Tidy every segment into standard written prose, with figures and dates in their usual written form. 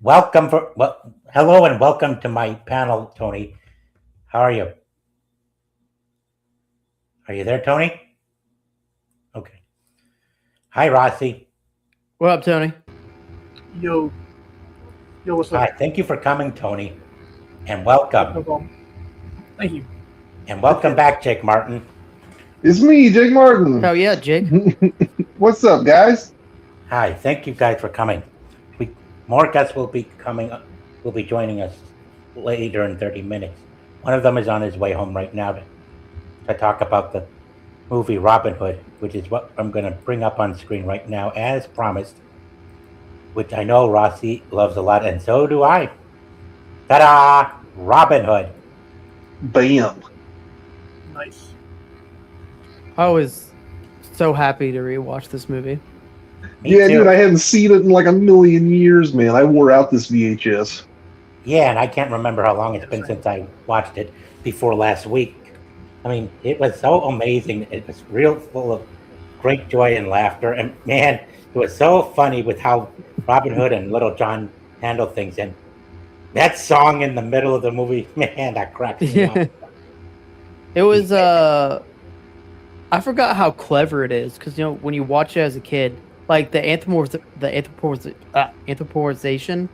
Hello and welcome to my panel, Tony. How are you? Are you there, Tony? Okay. Hi, Rossi. What up, Tony? Yo, what's up? Hi. Thank you for coming, Tony, and No welcome. problem. Thank you. And welcome back, Jake Martin. It's me, Jake Martin. Oh yeah, Jake. What's up, guys? Hi. Thank you guys for coming. More guests will be coming. Will be joining us later in 30 minutes. One of them is on his way home right now to talk about the movie Robin Hood, which is what I'm going to bring up on screen right now, as promised. Which I know Rossi loves a lot, and so do I. Ta-da! Robin Hood. Bam. Nice. I was so happy to rewatch this movie. Me Yeah, too. dude, I hadn't seen it in like a million years, man. I wore out this VHS. Yeah, and I can't remember how long it's been since I watched it before last week. I mean, it was so amazing. It was real full of great joy and laughter. And man, it was so funny with how Robin Hood and Little John handle things. And that song in the middle of the movie, man, that cracks me up. It was I forgot how clever it is because when you watch it as a kid, like the anthropomorphization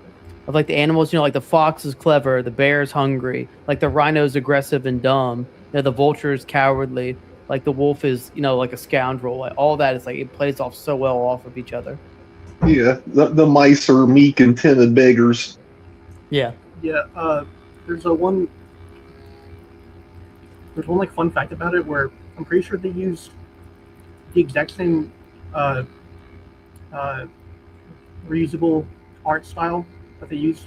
of like the animals. Like the fox is clever, the bear is hungry, like the rhino's aggressive and dumb. The vulture is cowardly, like the wolf is like a scoundrel. Like all that is like it plays off so well off of each other. Yeah, the mice are meek and timid beggars. Yeah. Yeah. There's one like fun fact about it where I'm pretty sure they used the exact same reusable art style that they used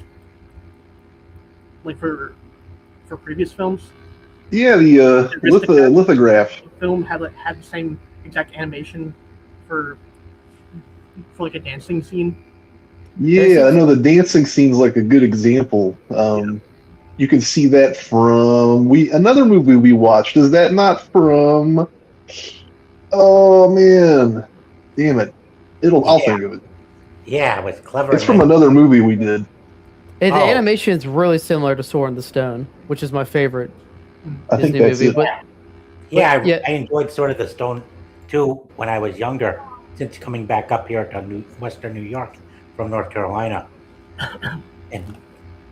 like for previous films. Yeah, the lithograph. The film had the same exact animation for like a dancing scene. Yeah, I know the dancing scene's like a good example. You can see that from another movie we watched. Is that not from? Oh man, damn it! I'll think of it. Yeah, it was clever. It's from another movie we did. The animation is really similar to Sword in the Stone, which is my favorite I Disney think that's movie. it. I enjoyed Sword of the Stone too when I was younger, since coming back up here to Western New York from North Carolina.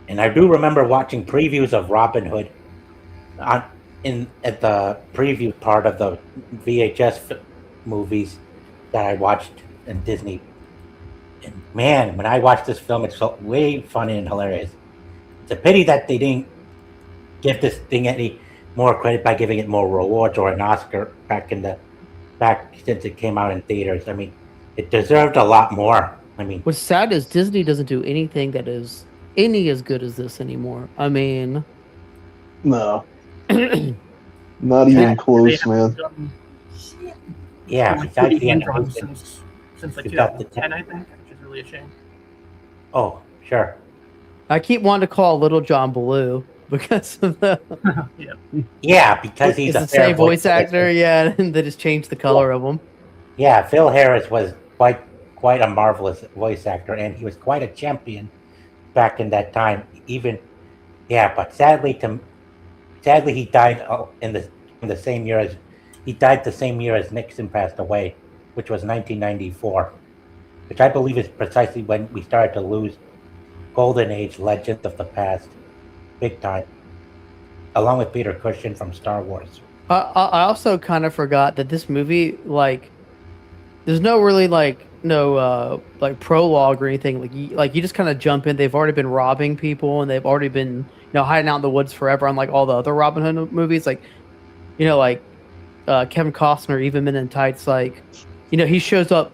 And I do remember watching previews of Robin Hood at the preview part of the VHS movies that I watched in Disney. And man, when I watched this film, it felt way funny and hilarious. It's a pity that they didn't give this thing any more credit by giving it more rewards or an Oscar back since it came out in theaters. I mean, it deserved a lot more. I mean, What's sad is Disney doesn't do anything that is any as good as this anymore. I mean, No, not even close, man. yeah, Like besides 40 the hand drawn animation. since like You got the 2010, I think, which is really a shame. Oh, sure. I keep wanting to call Little John Blue because of the Yeah, because he's it's a the same voice actor. actor. Yeah, and they just changed the color of him. Yeah, Phil Harris was quite a marvelous voice actor, and he was quite a champion back in that time. But sadly he died in the same year as Nixon passed away, which was 1994, which I believe is precisely when we started to lose golden age legends of the past, big time, along with Peter Cushing from Star Wars. I also kind of forgot that this movie, like, there's no really like prologue or anything. Like you just kind of jump in. They've already been robbing people and they've already been hiding out in the woods forever. Unlike all the other Robin Hood movies, like Kevin Costner, even Men in Tights, like he shows up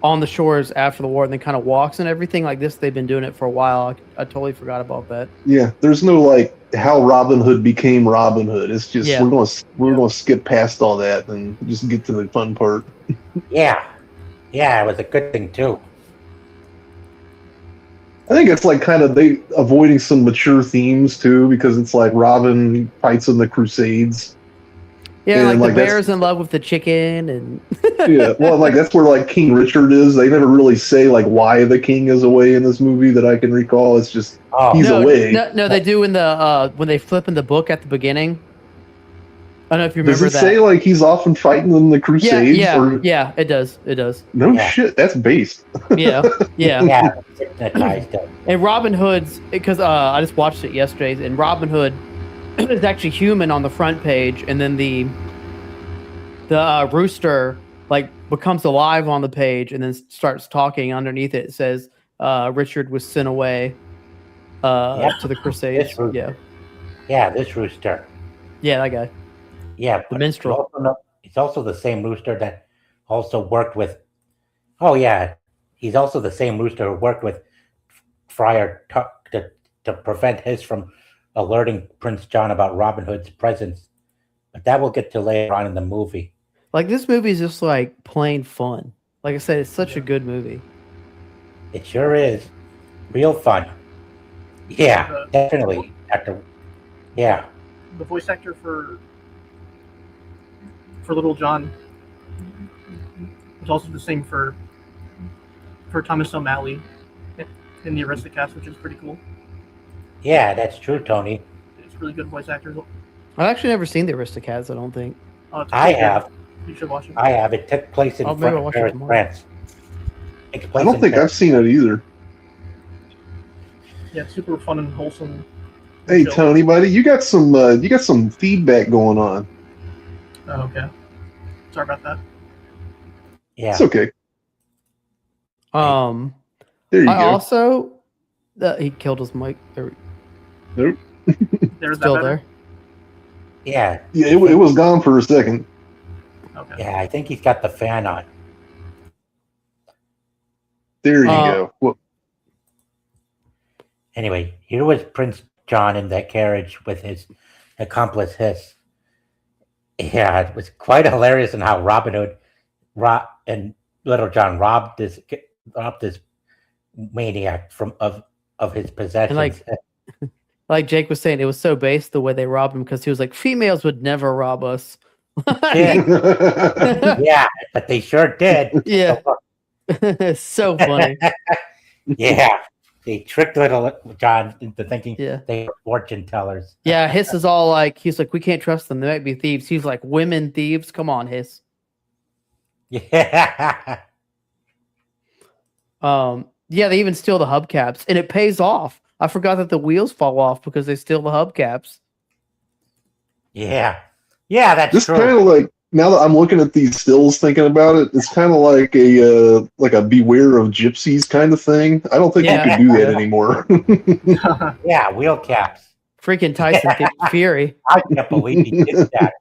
on the shores after the war and then kind of walks and everything like this. They've been doing it for a while. I totally forgot about that. Yeah, there's no like how Robin Hood became Robin Hood. It's just we're gonna skip past all that and just get to the fun part. Yeah, it was a good thing too. I think it's like kind of they avoiding some mature themes too, because it's like Robin fights in the Crusades. Yeah, And, like the like, that's- bear's in love with the chicken, and Yeah, well, like that's where like King Richard is. They never really say like why the king is away in this movie that I can recall. It's just Oh, he's no, away. no, they do in the when they flip in the book at the beginning. I don't know if you Does remember it say that. like he's often fighting in the Crusades? Or Yeah, it does. It does. no Yeah. shit, that's based. Yeah, yeah. yeah, hypnotized him. And Robin Hood's because I just watched it yesterday, and Robin Hood is actually human on the front page, and then the rooster like becomes alive on the page, and then starts talking underneath it. It says Richard was sent away to the Crusades. This rooster. Yeah, Yeah, this rooster. yeah, that guy. Yeah, but minstrel. It's also the same rooster that also worked with. Oh yeah, he's also the same rooster who worked with Friar Tuck to prevent his from alerting Prince John about Robin Hood's presence. But that we'll get to later on in the movie. Like this movie is just like plain fun. Like I said, it's such a good movie. It sure is, real fun. Yeah, definitely. Yeah, The voice actor for Little John was also the same for Thomas O'Malley in the Aristocats, which is pretty cool. yeah, that's true, Tony. It's really good voice actors. I've actually never seen the Aristocats. I don't think. It's I pretty good. have. You should watch it. I have. It took place in Oh, maybe I'll front of watch it Paris, tomorrow. France. Takes I place don't in think I've Paris. seen it either. Yeah, it's super fun and wholesome. Hey Chill. Tony, buddy, you got some feedback going on. Oh, okay. Sorry about that. Yeah. It's okay. Um, There you I go. also he killed his mic. There, Nope. There's still that better? there. Yeah. Yeah, it was gone for a second. Okay. Yeah, I think he's got the fan on. There you Uh, go. Well, Anyway, here was Prince John in that carriage with his accomplice Hiss. Yeah, it was quite hilarious in how Robin Hood and Little John robbed this maniac of his possessions. Like Jake was saying, it was so based the way they robbed him because he was like, females would never rob us. Yeah. Yeah, but they sure did. Yeah. It's so funny. Yeah, they tricked Little John into thinking Yeah. they were fortune tellers. Yeah, Hiss is all like, he's like, we can't trust them. They might be thieves. He's like, women thieves. Come on, Hiss. Yeah. Yeah, they even steal the hubcaps, and it pays off. I forgot that the wheels fall off because they steal the hubcaps. Yeah. Yeah, that's this true. kind of like now that I'm looking at these stills, thinking about it, it's kind of like a beware of gypsies kind of thing. I don't think Yeah. you could do that anymore. Yeah, wheel caps. Freaking Tyson Fury. I can't believe he did that.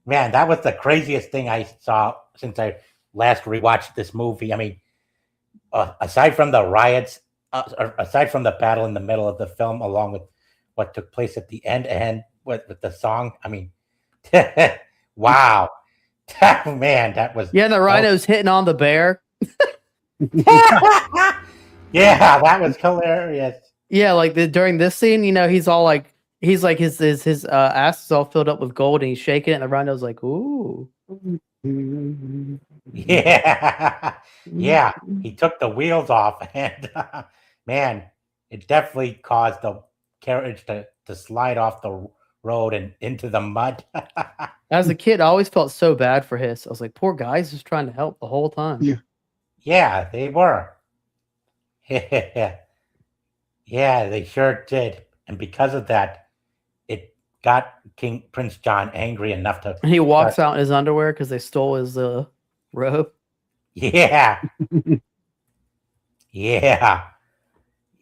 Man, that was the craziest thing I saw since I last rewatched this movie. I mean, aside from the riots, aside from the battle in the middle of the film, along with what took place at the end with the song, I mean, wow. Man, that was... Yeah, the rhino's hitting on the bear. Yeah, that was hilarious. Yeah, like during this scene, you know, he's like his ass is all filled up with gold, and he's shaking it, and the rhino's like, ooh. Yeah. Yeah, he took the wheels off, and man, it definitely caused the carriage to slide off the road and into the mud. As a kid, I always felt so bad for Hiss. I was like, poor guy's just trying to help the whole time. Yeah. Yeah, they were. Yeah, they sure did. And because of that, it got Prince John angry enough to... And he walks out in his underwear because they stole his robe. Yeah. Yeah.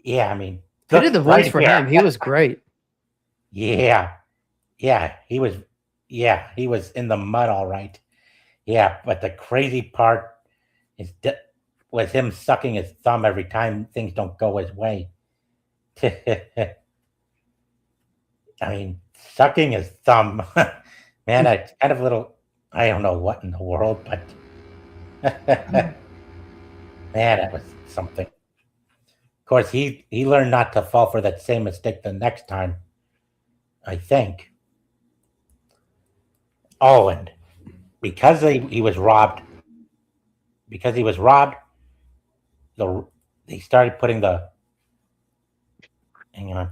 Yeah, I mean... Who did the voice right for here. him? He was great. Yeah. Yeah, he was in the mud all right. Yeah, but the crazy part was him sucking his thumb every time things don't go his way. I mean, sucking his thumb. Man, it's kind of a little, I don't know what in the world, but man, that was something. Of course, he learned not to fall for that same mistake the next time, I think. Oh, and because he was robbed, the they started putting the hang on.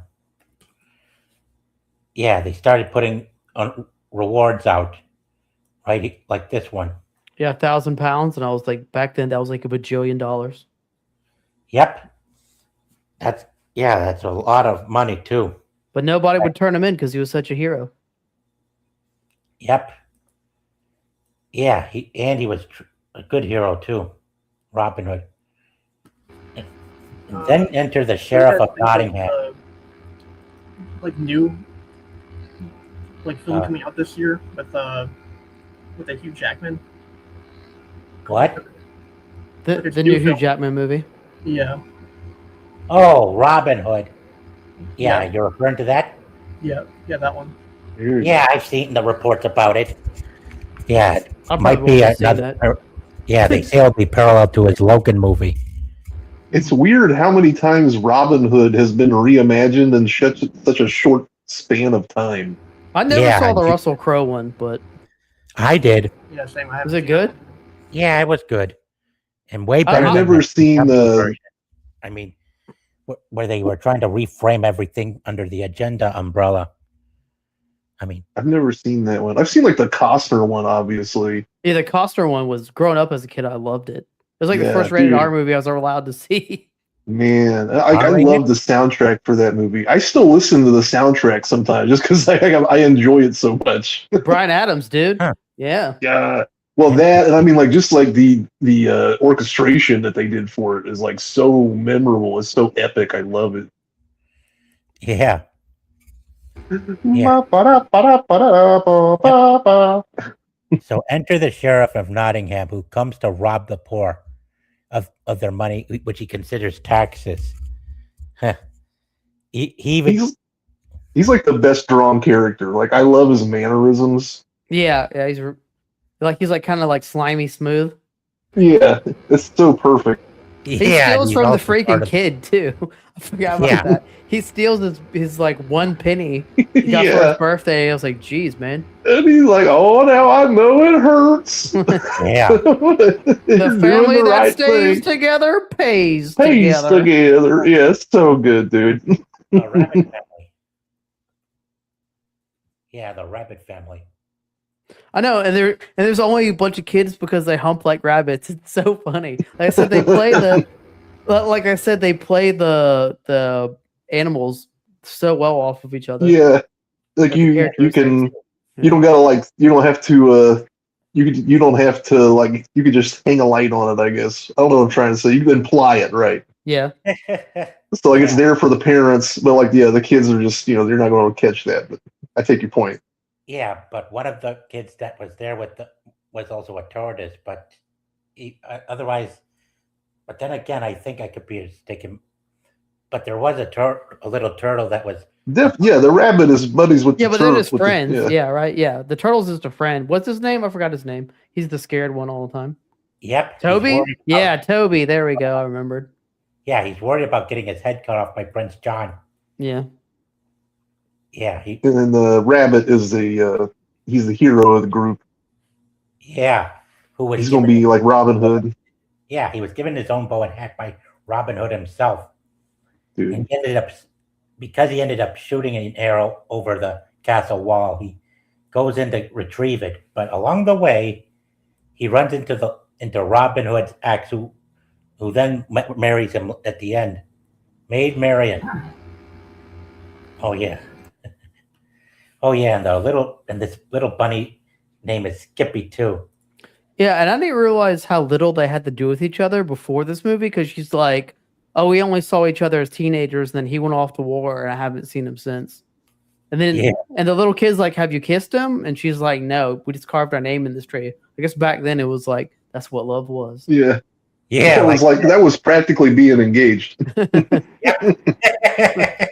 Yeah, they started putting rewards out, right? Like this one. Yeah, £1,000, and I was like, back then that was like $1 bajillion. Yep. That's a lot of money too. But nobody would turn him in because he was such a hero. Yep. Yeah, he was a good hero too, Robin Hood. And then enter the sheriff of Nottingham. Like new, like film Uh, coming out this year with a Hugh Jackman. What? The It's the new new Hugh film. Jackman movie. Yeah, Oh, Robin Hood. Yeah, Yeah. you're referring to that? yeah, that one. Weird. Yeah, I've seen the reports about it. Yeah, it I might probably be won't see another. that. Yeah, they say it'll be parallel to his Logan movie. It's weird how many times Robin Hood has been reimagined in such a short span of time. I never Yeah, saw the you- Russell Crowe one, but I did. Yeah, same. I haven't was it seen good? that one. Yeah, it was good, and way I- better. I've than never the seen W the. version. I mean, where they were trying to reframe everything under the agenda umbrella. I mean, I've never seen that one. I've seen like the Costner one, obviously. Yeah, the Costner one was growing up as a kid. I loved it. It was like the Yeah, first rated dude. R movie I was ever allowed to see. Man, I Alright. love the soundtrack for that movie. I still listen to the soundtrack sometimes just because I enjoy it so much. Brian Adams, dude. Huh. Yeah. Yeah. Well, that and I mean, like just like the orchestration that they did for it is like so memorable. It's so epic. I love it. yeah, so enter the sheriff of Nottingham, who comes to rob the poor of their money, which he considers taxes. Huh. He even He's like the best drawn character. Like I love his mannerisms. Yeah. He's like kind of like slimy smooth. Yeah, it's so perfect. He steals he's from the also part freaking of- kid too. I forgot about Yeah. that. He steals his like 1 penny he got for Yeah, his birthday. I was like, geez, man. and he's like, "Oh, now I know it hurts." Yeah, The family that stays together pays together. together. Yeah, it's so good, dude. the Rabbit family. Yeah, the Rabbit family. I know, and there's only a bunch of kids because they hump like rabbits. It's so funny. Like I said, they play the animals so well off of each other. Yeah, like Like the you characteristics. can you don't gotta like you don't have to you don't have to like you could just hang a light on it. I guess I don't know what I'm trying to say. You can imply it, right? Yeah. So like it's there for the parents, but like the kids are just they're not going to catch that. But I take your point. Yeah, but one of the kids that was there was also a tortoise, but otherwise. But then again, I think I could be mistaken. But there was a little turtle that was. The rabbit is buddies with Yeah, the but they're turtle- just with the- friends. yeah. Yeah, right. Yeah. The turtle's just a friend. What's his name? I forgot his name. He's the scared one all the time. Yep. he's Toby? worried about- Yeah, Toby. There we go. I remembered. Yeah, he's worried about getting his head cut off by Prince John. Yeah. Yeah, And then the rabbit is he's the hero of the group. who was He's going to given- be like Robin Hood, Yeah, he was given his own bow and hat by Robin Hood himself, dude. and he ended up shooting an arrow over the castle wall. He goes in to retrieve it, but along the way, he runs into Robin Hood's axe, who then marries him at the end. Maid Marian. Oh yeah. Oh yeah, and this little bunny name is Skippy too. Yeah, and I didn't realize how little they had to do with each other before this movie because she's like, oh, we only saw each other as teenagers, and then he went off to war, and I haven't seen him since. And then, Yeah. and the little kid's like, have you kissed him? And she's like, no, we just carved our name in this tree. I guess back then it was like, that's what love was. Yeah, Yeah, that was like that was practically being engaged. yeah.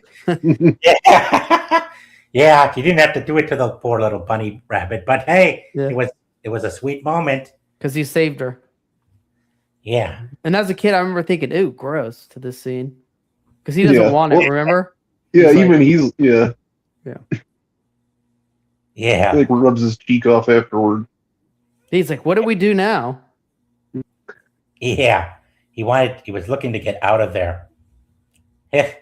Yeah, you didn't have to do it to the poor little bunny rabbit, but hey, Yeah. it was a sweet moment. Because he saved her. Yeah. And as a kid, I remember thinking, ooh, gross to this scene. Because he doesn't Yeah. want it, Well, remember? Yeah, He's like- even he's yeah. Yeah. Like rubs his cheek off afterward. He's like, "What do we do now?" Yeah. He was looking to get out of there.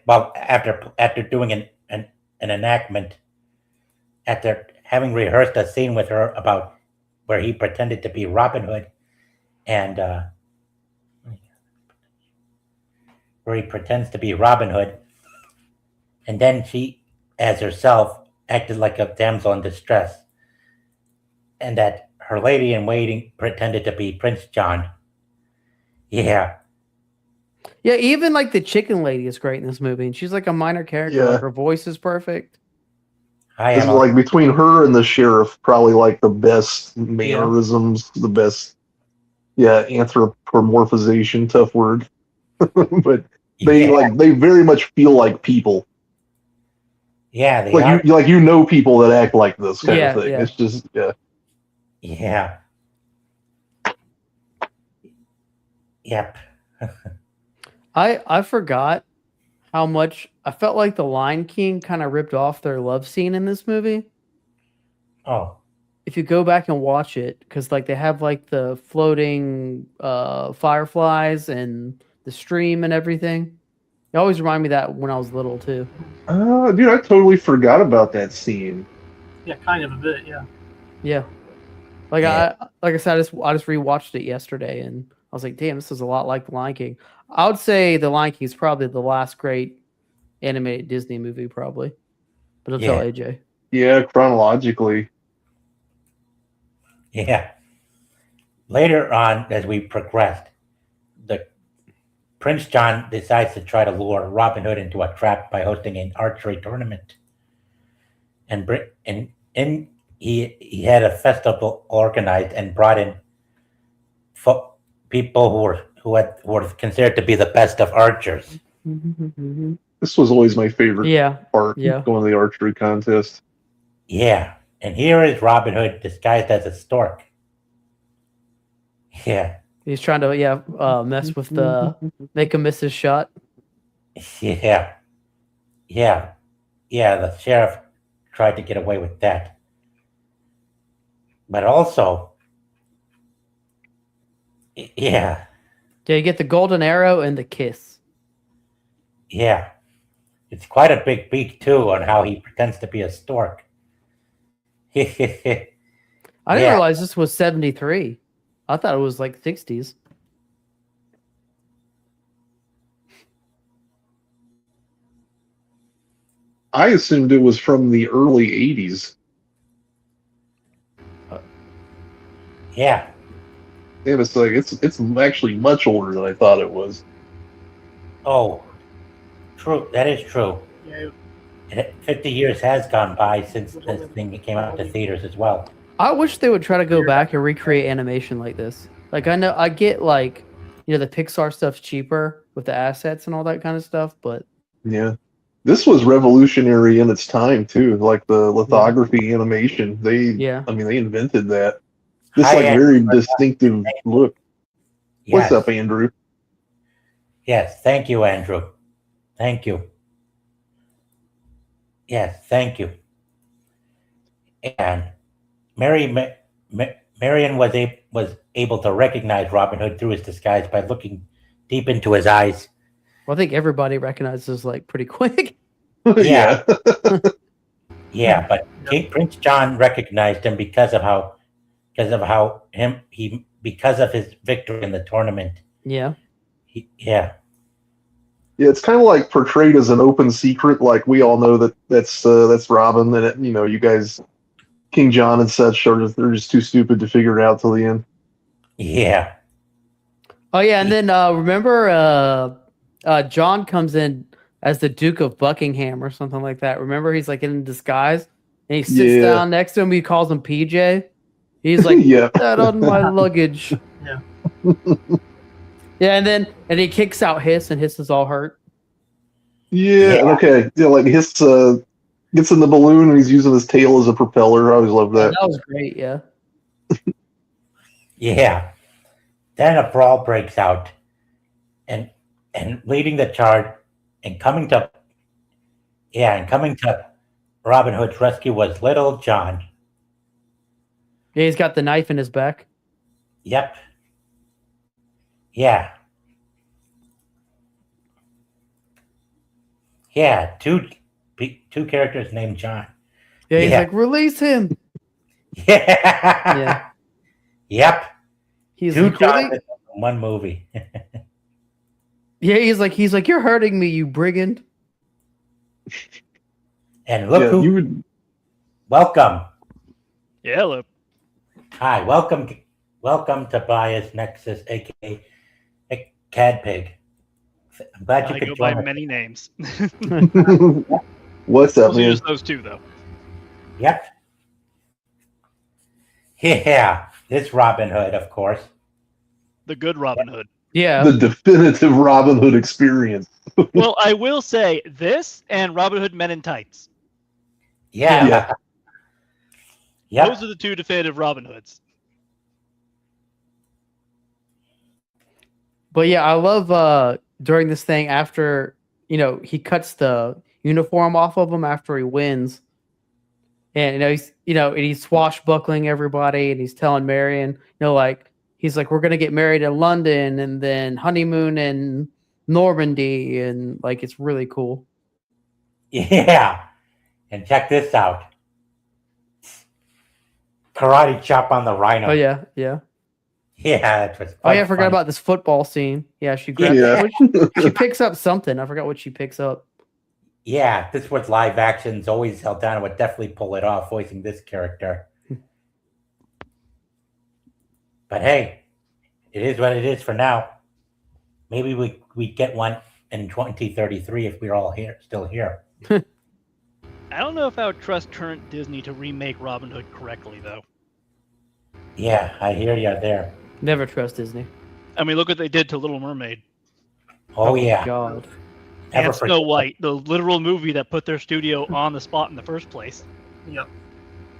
Well, after doing an enactment, after having rehearsed a scene with her about where he pretended to be Robin Hood, and where he pretends to be Robin Hood, and then she, as herself, acted like a damsel in distress, and that her lady in waiting pretended to be Prince John. Yeah, Yeah, even like the chicken lady is great in this movie, and she's like a minor character. Yeah. Like her voice is perfect. I This am. is like between her and the sheriff, probably like the best mannerisms, the best, anthropomorphization, tough word. But they very much feel like people. Yeah, they Like are. you know people that act like this kind Yeah, of thing. yeah. It's just Yeah. Yep. I forgot how much I felt like the Lion King kind of ripped off their love scene in this movie. Oh, If you go back and watch it, because like they have like the floating fireflies and the stream and everything. It always reminded me of that when I was little too. dude, I totally forgot about that scene. Yeah, kind of a bit. Yeah. Yeah. Like Yeah. I said, I just rewatched it yesterday and I was like, damn, this is a lot like The Lion King. I would say The Lion King is probably the last great animated Disney movie, probably. But I'll tell Yeah. AJ. Yeah, chronologically. yeah. Later on, as we progressed, the Prince John decides to try to lure Robin Hood into a trap by hosting an archery tournament, and he had a festival organized and brought in people who were considered to be the best of archers. This was always my favorite Yeah. part, Yeah. going to the archery contest. Yeah, and here is Robin Hood disguised as a stork. Yeah, He's trying to mess with the make him miss his shot. yeah, yeah, yeah. The sheriff tried to get away with that, but also, yeah, Yeah, you get the golden arrow and the kiss. yeah. It's quite a big beak too on how he pretends to be a stork. I didn't Yeah. realize this was 73. I thought it was like 60s. I assumed it was from the early 80s. Yeah, Yeah, it's like it's actually much older than I thought it was. oh, true. That is true. Yeah. 50 years has gone by since this thing came out to theaters as well. I wish they would try to go back and recreate animation like this. Like I know I get like the Pixar stuff's cheaper with the assets and all that kind of stuff, but Yeah. This was revolutionary in its time too, like the lithography animation. They invented that. This Hi, like Andrew. very distinctive look. Yes. What's up, Andrew? Yes, thank you, Andrew. Thank you. Yes, thank you. And Marion was able to recognize Robin Hood through his disguise by looking deep into his eyes. well, I think everybody recognizes like pretty quick. Yeah. Yeah, but Prince John recognized him because of his victory in the tournament. Yeah. Yeah. Yeah, it's kind of like portrayed as an open secret. Like we all know that's Robin, and you guys, King John and such, they're just too stupid to figure it out till the end. Yeah. Oh yeah, and then remember John comes in as the Duke of Buckingham or something like that. Remember he's like in disguise and he sits down next to him. He calls him PJ. He's like, Yeah. put that on my luggage. Yeah. Yeah, and he kicks out Hiss, and Hiss is all hurt. Yeah. Okay. Yeah, like his gets in the balloon and he's using his tail as a propeller. I always love that. That was great. Yeah. Yeah. Then a brawl breaks out, and leading the charge and coming to Robin Hood's rescue was Little John. Yeah, he's got the knife in his back. Yep. Yeah. Yeah. Two characters named John. Yeah, he's Yeah. like, release him. Yeah. Yeah. Yep. He's Two like, really? Johns in one movie. Yeah, he's like, you're hurting me, you brigand. And look Yeah, who. you would. Welcome. Yeah, hello. Hi. Welcome to Bias Nexus, aka Cadpig. I'm glad you I could go by join us. many names. What's up, Mostly man? just those two, though. Yep. Yeah. This Robin Hood, of course. The good Robin Hood. Yeah. The definitive Robin Hood experience. Well, I will say this and Robin Hood Men in Tights. Yeah. Yeah. Yep. Those are the two definitive Robin Hoods. But yeah, I love during this thing after, he cuts the uniform off of him after he wins. And he's swashbuckling everybody and he's telling Marion, he's like, we're gonna get married in London and then honeymoon in Normandy, and like it's really cool. Yeah. And check this out. Karate chop on the rhino. Oh yeah. Yeah. Yeah, it was Oh quite yeah, I forgot funny. about this football scene. Yeah, she grabs Yeah. she picks up something. I forgot what she picks up. Yeah, this was live action's always held down. Would definitely pull it off voicing this character. But hey, it is what it is for now. Maybe we get one in 2033 if we're all still here. I don't know if I would trust current Disney to remake Robin Hood correctly, though. Yeah, I hear you there. Never trust Disney. I mean, look what they did to Little Mermaid. Oh yeah, God. Never And Snow forget- White, the literal movie that put their studio on the spot in the first place. Yep.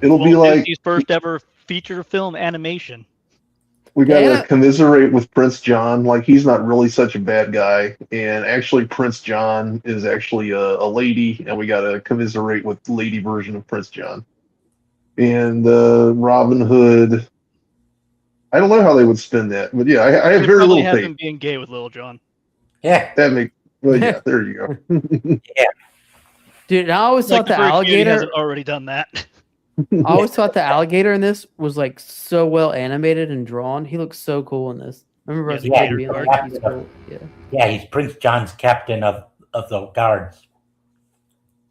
It'll be Walt like Disney's first ever feature film animation. we gotta Yeah. commiserate with Prince John. Like he's not really such a bad guy, and actually Prince John is actually a lady, and we gotta commiserate with the lady version of Prince John. And Robin Hood. I don't know how they would spin that, but yeah, I have They'd very probably little have faith. him being gay with Little John. Yeah, That make well, yeah, there you go. Dude, I always Like thought the the Bird Community alligator hasn't already done that. I always thought the alligator in this was like so well animated and drawn. He looks so cool in this. I remember as a Yeah, kid being you're like, he's right. cool. Yeah. yeah, he's Prince John's captain of the guards.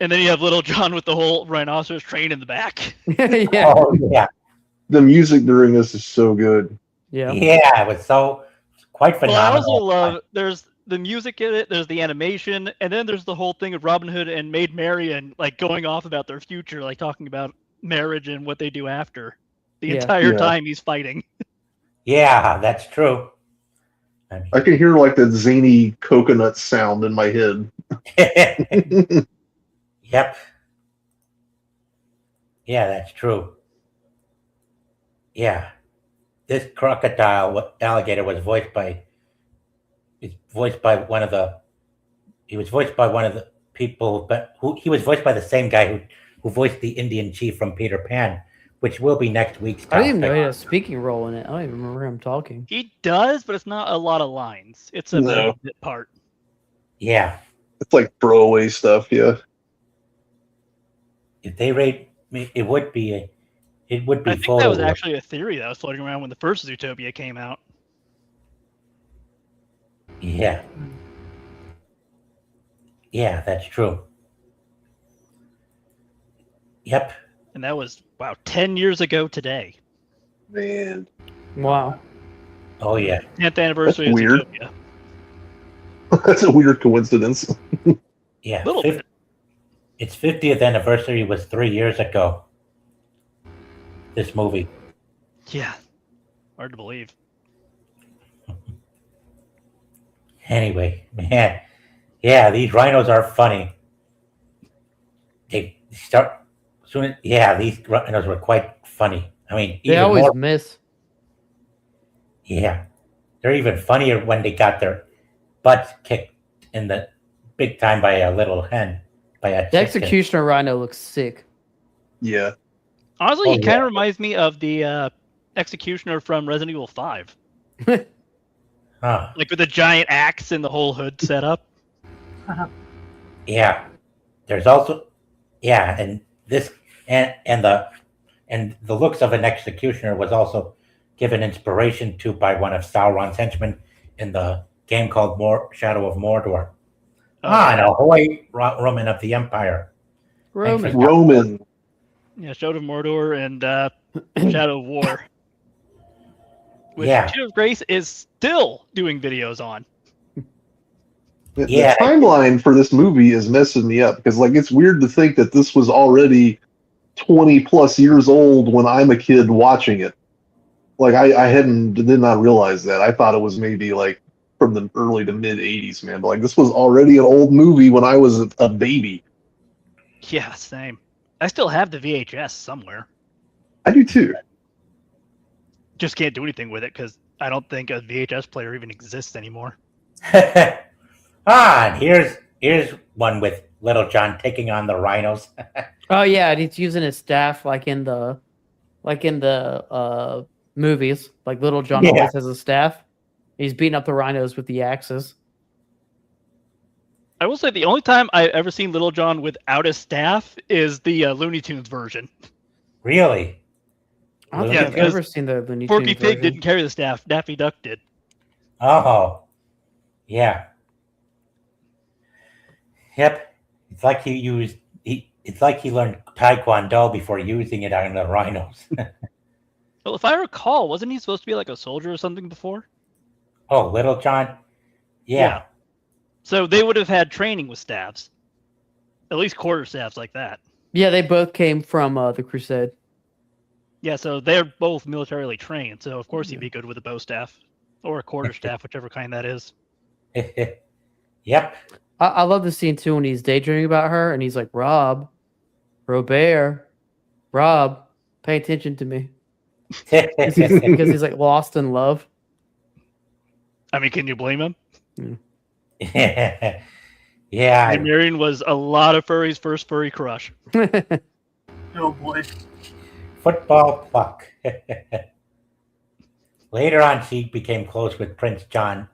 And then you have Little John with the whole rhinoceros train in the back. yeah. Oh yeah, The music during this is so good. Yeah. yeah, it was so quite Well, I phenomenal. also love there's the music in it, there's the animation, and then there's the whole thing of Robin Hood and Maid Marian like going off about their future, like talking about marriage and what they do after. The Yeah. entire Yeah. time he's fighting. Yeah, that's true. I I can hear like that zany coconut sound in my head. mean, yep. Yeah, that's true. Yeah, this alligator was voiced by. It's voiced by one of the. He was voiced by one of the people, but he was voiced by the same guy who voiced the Indian chief from Peter Pan, which will be next week's I didn't even know topic. he had a speaking role in it. I don't even remember him talking. He does, but it's not a lot of lines. It's a No. bit part. Yeah, It's like throwaway stuff, yeah. if they rate me, it would be. It would be I think full. that was actually a theory that was floating around when the first Zootopia came out. Yeah. Yeah, that's true. Yep. And that was, wow, 10 years ago today. Man. Wow. Oh yeah. 10th anniversary of weird. Zootopia. That's a weird coincidence. Yeah. Little bit. Its 50th anniversary was 3 years ago. This movie. Yeah. Hard to believe. Anyway, man. Yeah, these rhinos are funny. They start soon. Yeah, these rhinos were quite funny. I mean, They even always more. miss. Yeah, they're even funnier when they got their butts kicked in the big time by a little hen, by a The chicken. executioner rhino looks sick. Yeah. Honestly, Oh, he kind yeah. of reminds me of the executioner from Resident Evil 5, Huh. like with the giant axe and the whole hood set up. Yeah. There's also, yeah, and this and the looks of an executioner was also given inspiration to by one of Sauron's henchmen in the game called Shadow of Mordor. Oh, And yeah. ahoy, Roman of the Empire. Roman. Roman. Yeah, Shadow of Mordor and Shadow of War, which Yeah. Two of Grace is still doing videos on. The Yeah. timeline for this movie is messing me up because, like, it's weird to think that this was already 20 plus years old when I'm a kid watching it. Like, I did not realize that. I thought it was maybe like from the early to mid 80s, man. But like, this was already an old movie when I was a baby. Yeah, same. I still have the VHS somewhere. I do too. Just can't do anything with it because I don't think a VHS player even exists anymore. And here's one with Little John taking on the rhinos. Oh yeah, and he's using his staff like in the movies. Like Little John Yeah. always has a staff. He's beating up the rhinos with the axes. I will say the only time I've ever seen Little John without a staff is the Looney Tunes version. Really? I don't Yeah, think I've because ever seen the Looney Porky Tunes Pig version. didn't carry the staff. Daffy Duck did. Oh. Yeah. Yep. It's like it's like he learned Taekwondo before using it on the rhinos. Well, if I recall, wasn't he supposed to be like a soldier or something before? Oh, Little John? Yeah. So they would have had training with staffs. At least quarter staffs like that. Yeah, they both came from the Crusade. Yeah, so they're both militarily trained. So of course he'd be good with a bow staff or a quarter staff, whichever kind that is. Yep. I love the scene too when he's daydreaming about her and he's like, Robert, Rob, pay attention to me. Because he's like lost in love. I mean, can you blame him? Yeah. And Marion was a lot of furries' first furry crush. Oh boy. Football pluck. Later on, she became close with Prince John.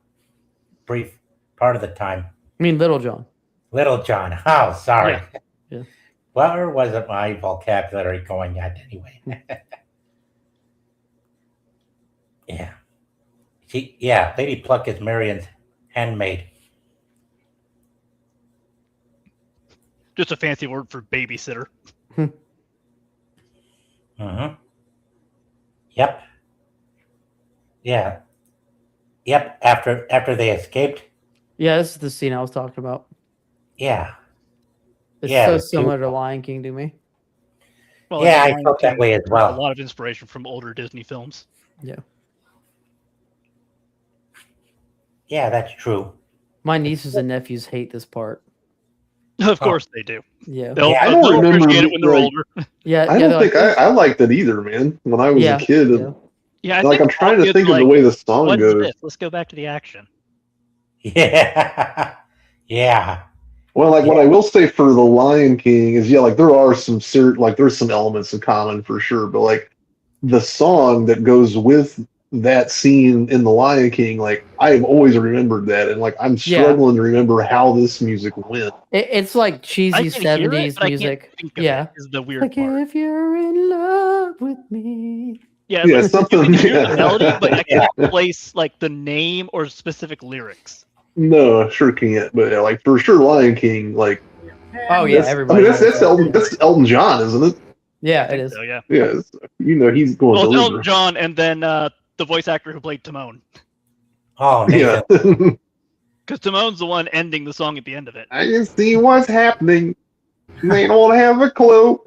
Brief part of the time. I mean, Little John. Little John. Oh, sorry. Yeah. Where wasn't my vocabulary going at anyway? Yeah. Lady Pluck is Marion's handmaid. Just a fancy word for babysitter. Mm-hmm. Yep. Yeah. Yep. After they escaped. Yeah, this is the scene I was talking about. Yeah. It's Yeah, so it's similar to beautiful. Lion King to me. Well, Yeah, again, I felt that Lion King way as took well. A lot of inspiration from older Disney films. Yeah, that's true. My nieces and nephews hate this part. Of course they do. Yeah. They'll, Yeah, I don't they'll remember appreciate it when they're like- older. Yeah. I yeah, don't think I liked it either, man. When I was Yeah, a kid, yeah. Yeah, I like think I'm trying all to kids think are of the like, way the song What is goes. this? Let's go back to the action. Yeah. Yeah. Well, like what I will say for the Lion King is, like there are some there's some elements in common for sure, but like the song that goes with that scene in the Lion King, like I've always remembered that, and like I'm Yeah. struggling to remember how this music went. It's like I cheesy can hear it, 70s but I music. can't think of Yeah. it, is the weird Like part. if you're in love with me. Yeah, Yeah, like, something- you can hear the yeah. melody, but I Yeah. can't place like the name or specific lyrics. No, sure can't, but yeah, like for sure, Lion King, like Oh yeah, that's, everybody. I mean that's Elton John, isn't it? Yeah, it is. So yeah. Yeah, he's going Well, it's over. Elton John and then the voice actor who played Timon. Oh, Yeah, Nathan. Because Timon's the one ending the song at the end of it. I can see what's happening. They don't have a clue.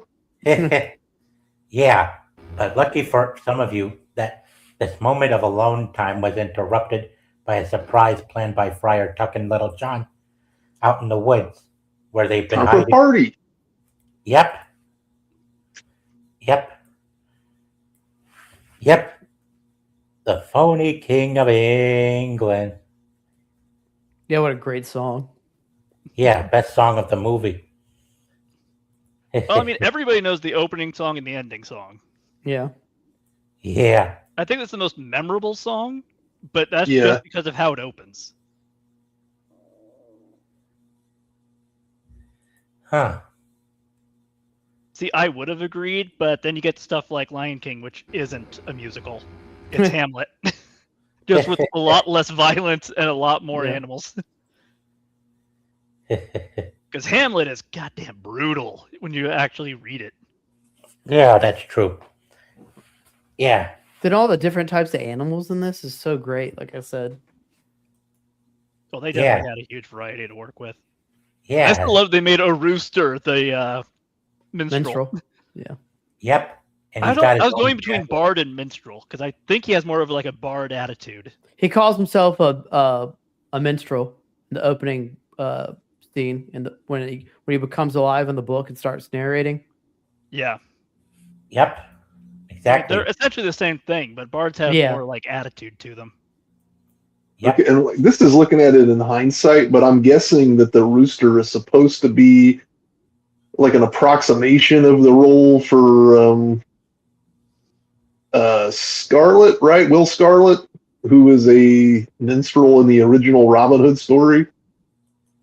Yeah, but lucky for some of you that this moment of alone time was interrupted by a surprise planned by Friar Tuck and Little John out in the woods where they've been Time for a hiding. party. Yep. The phony king of England. Yeah, what a great song. Yeah, best song of the movie. Well, I mean, everybody knows the opening song and the ending song. Yeah. yeah. I think that's the most memorable song, but that's Yeah. just because of how it opens. Huh. See, I would have agreed, but then you get stuff like Lion King, which isn't a musical. It's Hamlet. Just with a lot less violence and a lot more Yeah. animals. Because Hamlet is goddamn brutal when you actually read it. Yeah, that's true. Yeah. Then all the different types of animals in this is so great. Like I said, Well, they Yeah. definitely had a huge variety to work with. Yeah. I still love they made a rooster the minstrel. minstrel. Yep. And I he's don't. got his I was own going between jacket. bard and minstrel because I think he has more of like a bard attitude. He calls himself a minstrel in the opening scene, when he becomes alive in the book and starts narrating. Yeah, Yep. Exactly. they're essentially the same thing, but bards have Yeah. more like attitude to them. Yep. Okay, and this is looking at it in hindsight, but I'm guessing that the rooster is supposed to be like an approximation of the role for Scarlet, right? Will Scarlet, who is a minstrel in the original Robin Hood story.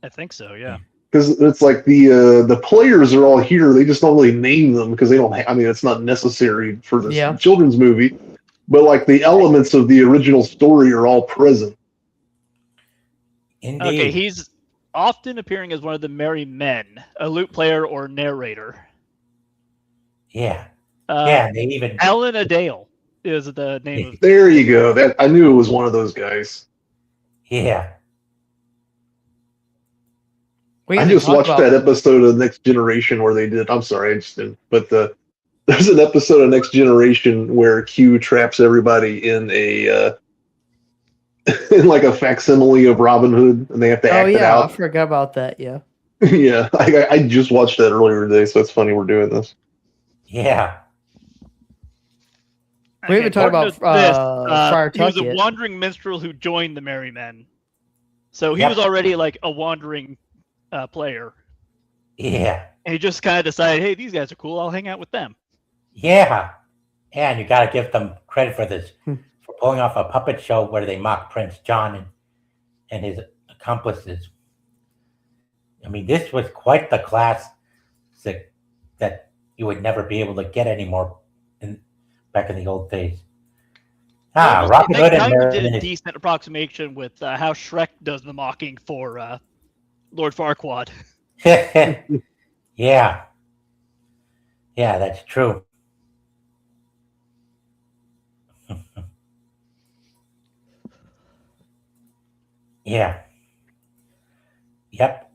I think so. Yeah. Because it's like the players are all here. They just don't really name them because they don't. I mean, it's not necessary for this Yeah. children's movie. But like the elements of the original story are all present. Indeed. Okay, he's often appearing as one of the merry men, a lute player or narrator. Yeah. Uh, Yeah. And they even. Alan Adale is the name of. There you go. That I knew it was one of those guys. Yeah. We I didn't just talk watched about- that episode of Next Generation where they did. I'm sorry, I just didn't. But there's an episode of Next Generation where Q traps everybody in a in like a facsimile of Robin Hood, and they have to Oh act it yeah, I out. forgot about that. Yeah. Yeah, I just watched that earlier today, so it's funny we're doing this. Yeah. We haven't talked important about, to this, Friar he was Tuck a yet. wandering minstrel who joined the Merry Men. So he Yep. was already like a wandering player. Yeah. And he just kind of decided, hey, these guys are cool. I'll hang out with them. Yeah. And you got to give them credit for this, Hmm. for pulling off a puppet show where they mock Prince John and his accomplices. I mean, this was quite the class that you would never be able to get anymore back in the old days. Well, Robin they Hood and kind of Merlin did a is- decent approximation with how Shrek does the mocking for Lord Farquaad. Yeah. Yeah, that's true. Yeah. Yep.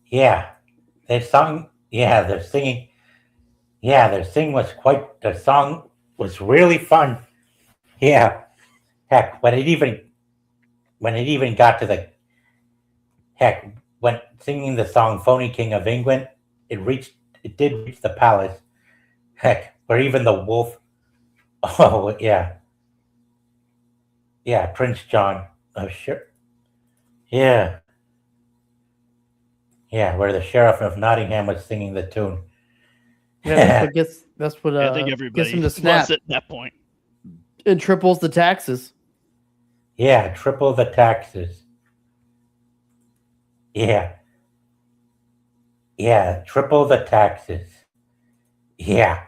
Yeah. Their song, yeah, their singing, yeah, their sing was quite, the song was really fun. Yeah. Heck, when it even got to the, heck, when singing the song Phony King of England, it did reach the palace. Heck, where even the wolf, oh, yeah. Yeah, Prince John. Oh, sure. Yeah. Yeah, where the sheriff of Nottingham was singing the tune. Yeah, that's what I think gets everybody him to was snap. at that point. It triples the taxes. Yeah, triple the taxes. Yeah. Yeah, triple the taxes. Yeah.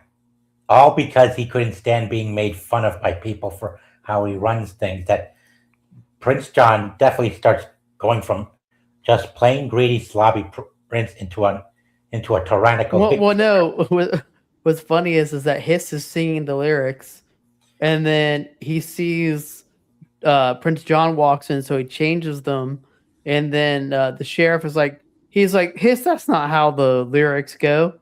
All because he couldn't stand being made fun of by people for how he runs things. That Prince John definitely starts going from just plain greedy, slobby prince into a tyrannical. Well, no. What's funny is that Hiss is singing the lyrics, and then he sees Prince John walks in, so he changes them, and then the sheriff is like, he's like, Hiss, that's not how the lyrics go,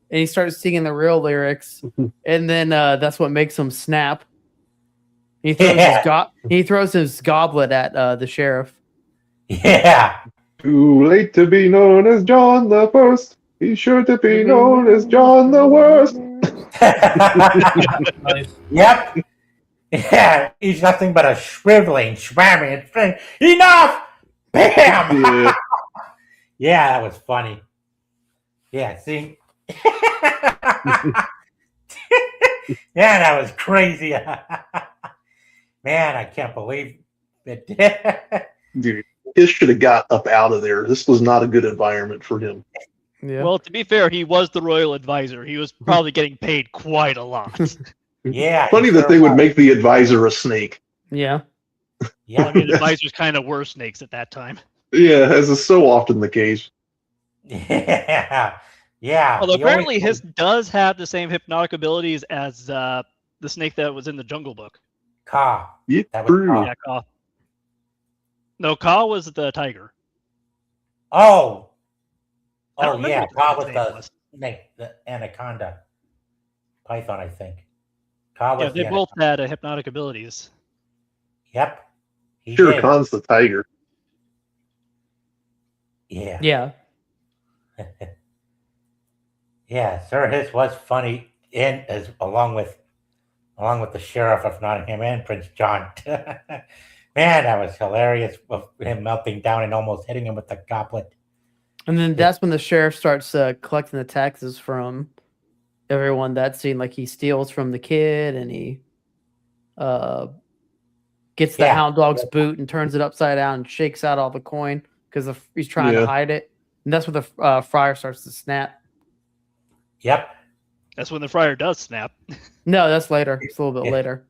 and he starts singing the real lyrics, and then that's what makes him snap. He throws he throws his goblet at the sheriff. Yeah. Too late to be known as John the First. He's sure to be known as John the Worst. Nice. Yep. Yeah, he's nothing but a shriveling, schwamming thing. Enough! Bam! Yeah. Yeah, that was funny. Yeah, see? Yeah, that was crazy. Man, I can't believe it. Dude, he should have got up out of there. This was not a good environment for him. Yeah. Well, to be fair, he was the royal advisor. He was probably getting paid quite a lot. Yeah. Funny he that sure they would was. make the advisor a snake. yeah. Yeah. I mean, advisors kind of were snakes at that time. Yeah, as is so often the case. Yeah. Yeah. Although he always- apparently his does have the same hypnotic abilities as the snake that was in the Jungle Book. Ka. Yeah, That was true. Ka. Yeah, Ka. No, Ka was the tiger. Oh. I don't Oh, remember yeah. what the Ka snake's was name the was. snake, the anaconda. Python, I think. Ka was Yeah, they the both had hypnotic abilities. Yep. He Sure did. Khan's the tiger. Yeah. Yeah. Yeah, Sir Hiss was funny, and as along with the sheriff of Nottingham and Prince John. Man, that was hilarious of him melting down and almost hitting him with the goblet. And then that's when the sheriff starts collecting the taxes from everyone. That scene, like he steals from the kid and he gets the Yeah. hound dog's boot and turns it upside down and shakes out all the coin because he's trying Yeah. to hide it. And that's when the friar starts to snap. Yep. That's when the friar does snap. No, that's later. It's a little bit Yeah. later.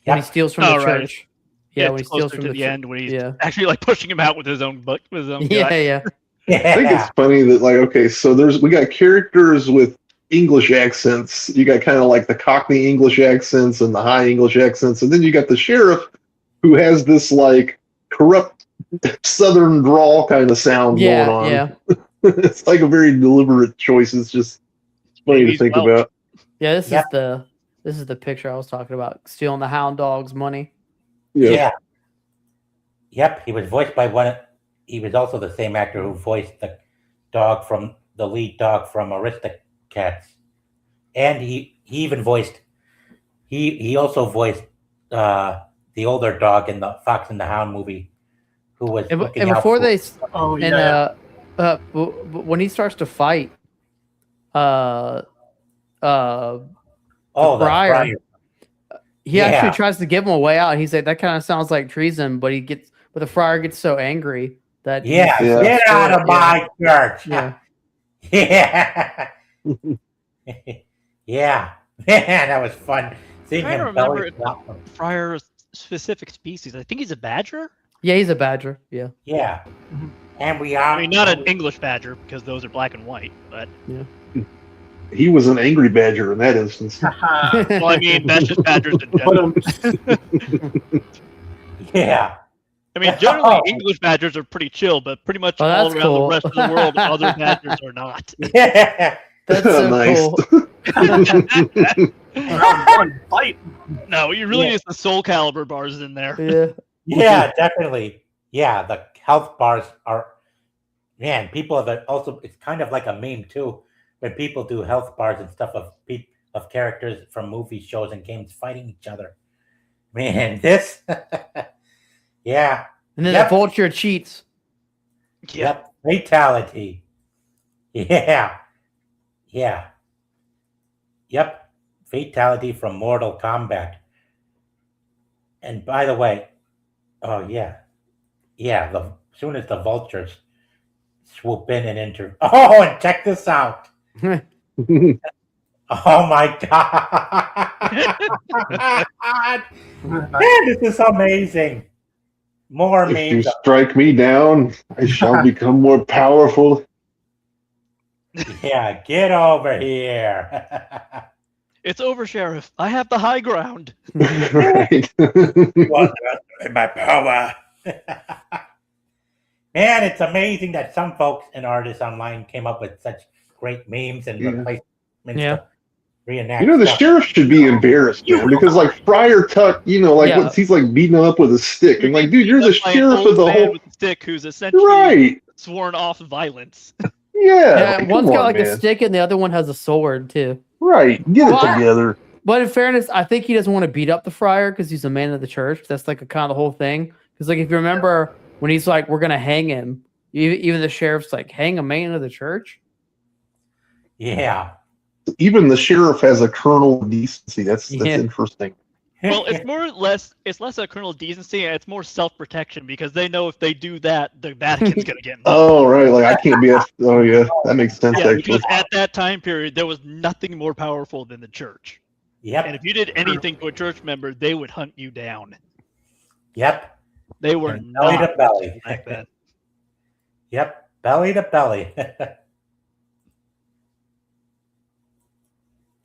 When he Yep. steals from Oh, the right. church. Yeah, when he it's steals closer from to the the church. end when he's Yeah. actually like pushing him out with his own butt, with his own Yeah, gut. yeah. I think Yeah. it's funny that so we got characters with English accents. You got kind of like the Cockney English accents and the high English accents, and then you got the sheriff who has this like corrupt Southern drawl kind of sound Yeah, going on. yeah. It's like a very deliberate choice. It's just funny to He's think Welsh. about. Yeah, this Yep. is the picture I was talking about. Stealing the hound dog's money. Yeah. Yeah. Yep. He was voiced by he was also the same actor who voiced the lead dog from Aristocats. And he even voiced, he also voiced the older dog in the Fox and the Hound movie, who was And, looking and out before for- they Oh and yeah. when he starts to fight, oh, the the friar. friar. he Yeah. actually tries to give him a way out. He's like, that kind of sounds like treason, but the friar gets so angry that he Yeah, Yeah. get out of my church. Yeah. Yeah. Yeah. Man, that was fun. Seeing trying to him belly remember flop him. Friar's specific species. I think he's a badger. Yeah, he's a badger. Yeah. Yeah. Mhm. And we are. I mean, not an English badger because those are black and white. But He was an angry badger in that instance. Haha. well, I mean, that's just badgers in But general. Yeah. I mean, generally English badgers are pretty chill, but pretty much Oh, all that's around cool. the rest of the world, other badgers are not. Yeah. That's so Nice. cool. round one fight. No, you really Yeah. need the Soul Calibur bars in there. Yeah. Yeah, definitely. Yeah, the health bars are, man, people have also, it's kind of like a meme too, when people do health bars and stuff of characters from movie shows and games fighting each other. Man, this, yeah, And then Yep. the vulture cheats. yep, fatality. Yeah, yeah, yep, fatality from Mortal Kombat. And by the way, oh yeah, the soon as the vultures swoop in and enter. Oh, and check this out. Oh my god! Man, this is amazing. More If you memes. strike me down, I shall become more powerful. Yeah, get over here. It's over, Sheriff. I have the high ground. Right. My power. Man, it's amazing that some folks and artists online came up with such great memes and Yeah. replacements Yeah. to reenact. You know, the stuff. sheriff should be embarrassed, man, because like Friar Tuck, Yeah. he's like beating him up with a stick. I'm like, dude, you're the That's by an sheriff old of the man whole. with a stick who's essentially Right. sworn off violence. Yeah. Yeah, like, one's come got on, like a man. stick and the other one has a sword too. Right. Get What? it together. But in fairness, I think he doesn't want to beat up the friar because he's a man of the church. That's like a kind of the whole thing. Because like if you remember when he's like, "We're gonna hang him," even the sheriff's like, "Hang a man of the church." Yeah. Even the sheriff has a kernel of decency. That's Yeah. interesting. Well, it's more or less it's less a kernel of decency and it's more self-protection because they know if they do that, the Vatican's gonna get involved. Oh right, like I can't be. Oh yeah, that makes sense Yeah, actually. because at that time period, there was nothing more powerful than the church. And Yep. if you did anything to a church member, they would hunt you down. Yep. They were And belly not to belly. merciful back then. Yep. Belly to belly.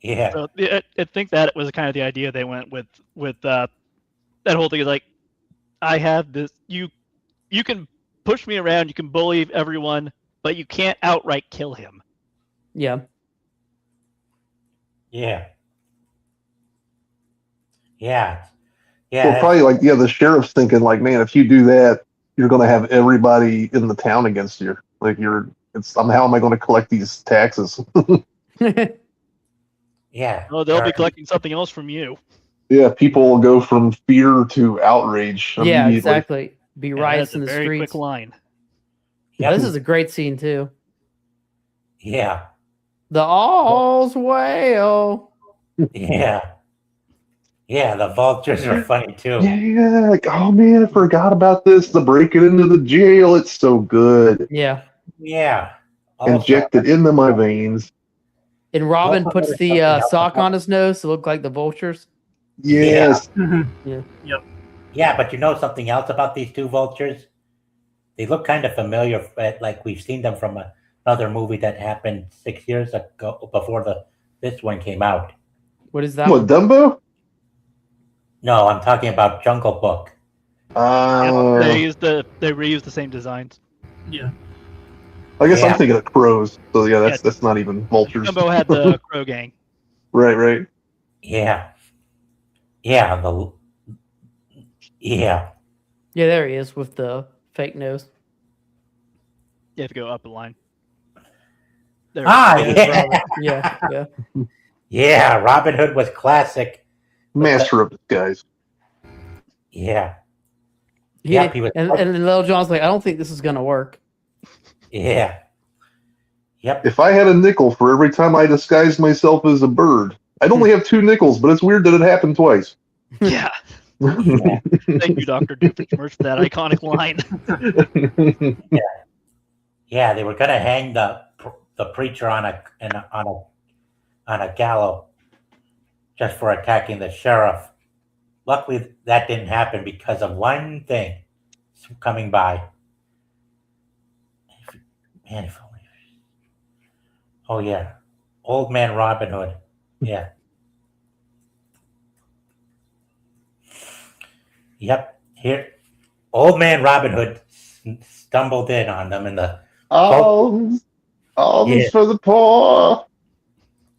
Yeah. So I think that was kind of the idea they went with that whole thing is like, I have this. You can push me around, you can bully everyone, but you can't outright kill him. Yeah. Yeah. Yeah. Well, Yeah. probably like the sheriff's thinking like, man, if you do that, you're going to have everybody in the town against you. Like how am I going to collect these taxes? Yeah. Oh, they'll be collecting something else from you. Yeah, people will go from fear to outrage Yeah, immediately. exactly. Be And riots that's in a the very streets. quick line. Yep. This is a great scene too. Yeah. The all's well. Yeah. Yeah. The vultures are funny too. Yeah, like, oh man, I forgot about this. The breaking into the jail, it's so good. Yeah. Yeah. Also, Injected into my veins. And Robin Also puts noticed the something else sock about- on his nose to look like the vultures. Yes. Yeah, but you know something else about these two vultures? They look kind of familiar, like we've seen them from another movie that happened 6 years ago before this one came out. What is that? What, one? Dumbo? No, I'm talking about Jungle Book. They reused the same designs. Yeah. I guess Yeah. I'm thinking of crows. So yeah, that's not even vultures. Dumbo had the Crow Gang. Right. Yeah. Yeah, yeah. Yeah, there he is with the fake nose. You have to go up a line. There. Ah, Yeah, yeah. Robin. Yeah. Yeah, Robin Hood was classic. Master of disguise. Yeah. He, Yep, he was- and Little John's like, I don't think this is gonna work. Yeah. Yep. If I had a nickel for every time I disguised myself as a bird, I'd only have 2 nickels, but it's weird that it happened twice. Yeah. Thank you, Dr. Doofenshmirtz, for that iconic line. Yeah, they were gonna hang the preacher on a gallows just for attacking the sheriff. Luckily, that didn't happen because of one thing coming by. Man, if only. Oh yeah, old man Robin Hood. Yeah. Yep. Here, old man Robin Hood stumbled in on them in the. Alms Yeah. for the poor.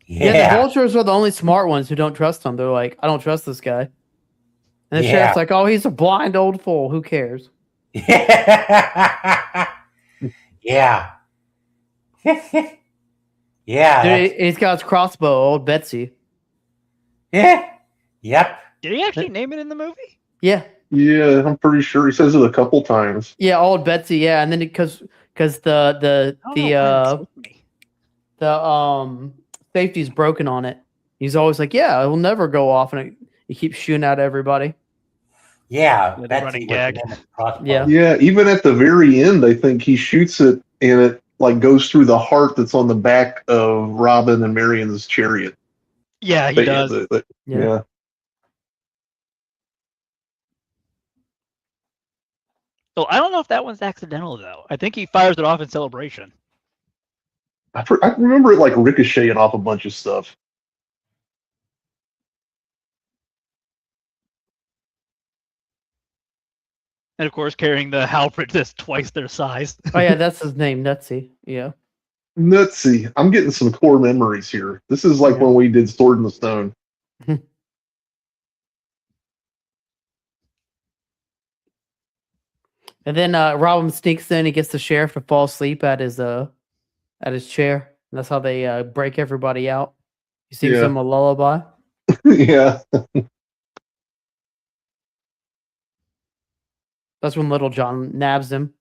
Yeah, the Yeah. vultures are the only smart ones who don't trust him. They're like, I don't trust this guy. And the Yeah. sheriff's like, oh, he's a blind old fool. Who cares? Yeah. Yeah. Yeah. Dude, he's got his crossbow, old Betsy. Yeah. Yep. Did he actually name it in the movie? Yeah. Yeah, I'm pretty sure he says it a couple times. Yeah, old Betsy, yeah. And then because the safety's broken on it. He's always like, yeah, it will never go off, and he keeps shooting at everybody. Yeah. the Betsy running was gag. the name of the crossbow. Yeah. Yeah, even at the very end, I think he shoots it and it like goes through the heart that's on the back of Robin and Marion's chariot. Yeah, he But does. Yeah. Oh, I don't know if that one's accidental though. I think he fires it off in celebration. I remember it like ricocheting off a bunch of stuff. And of course, carrying the halberd that's twice their size. Oh yeah, that's his name, Nutsy. Yeah. Nutsy. I'm getting some core memories here. This is like Yeah. when we did Sword in the Stone. And then Robin sneaks in. He gets the sheriff to fall asleep at his chair. And that's how they break everybody out. He sings Yeah. them a lullaby. Yeah. That's when Little John nabs him.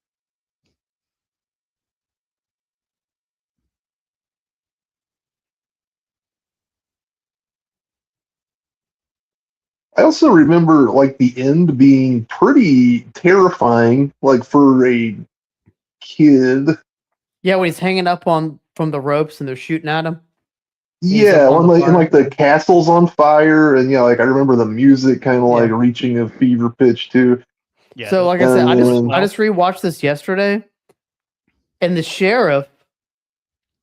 I also remember like the end being pretty terrifying, like for a kid. Yeah, when he's hanging up on from the ropes and they're shooting at him. He's Yeah, up on when the like and fire. like the castle's on fire, and like I remember the music kind of like Yeah. reaching a fever pitch too. Yeah. So, like I said, I Um, just rewatched this yesterday, and the sheriff.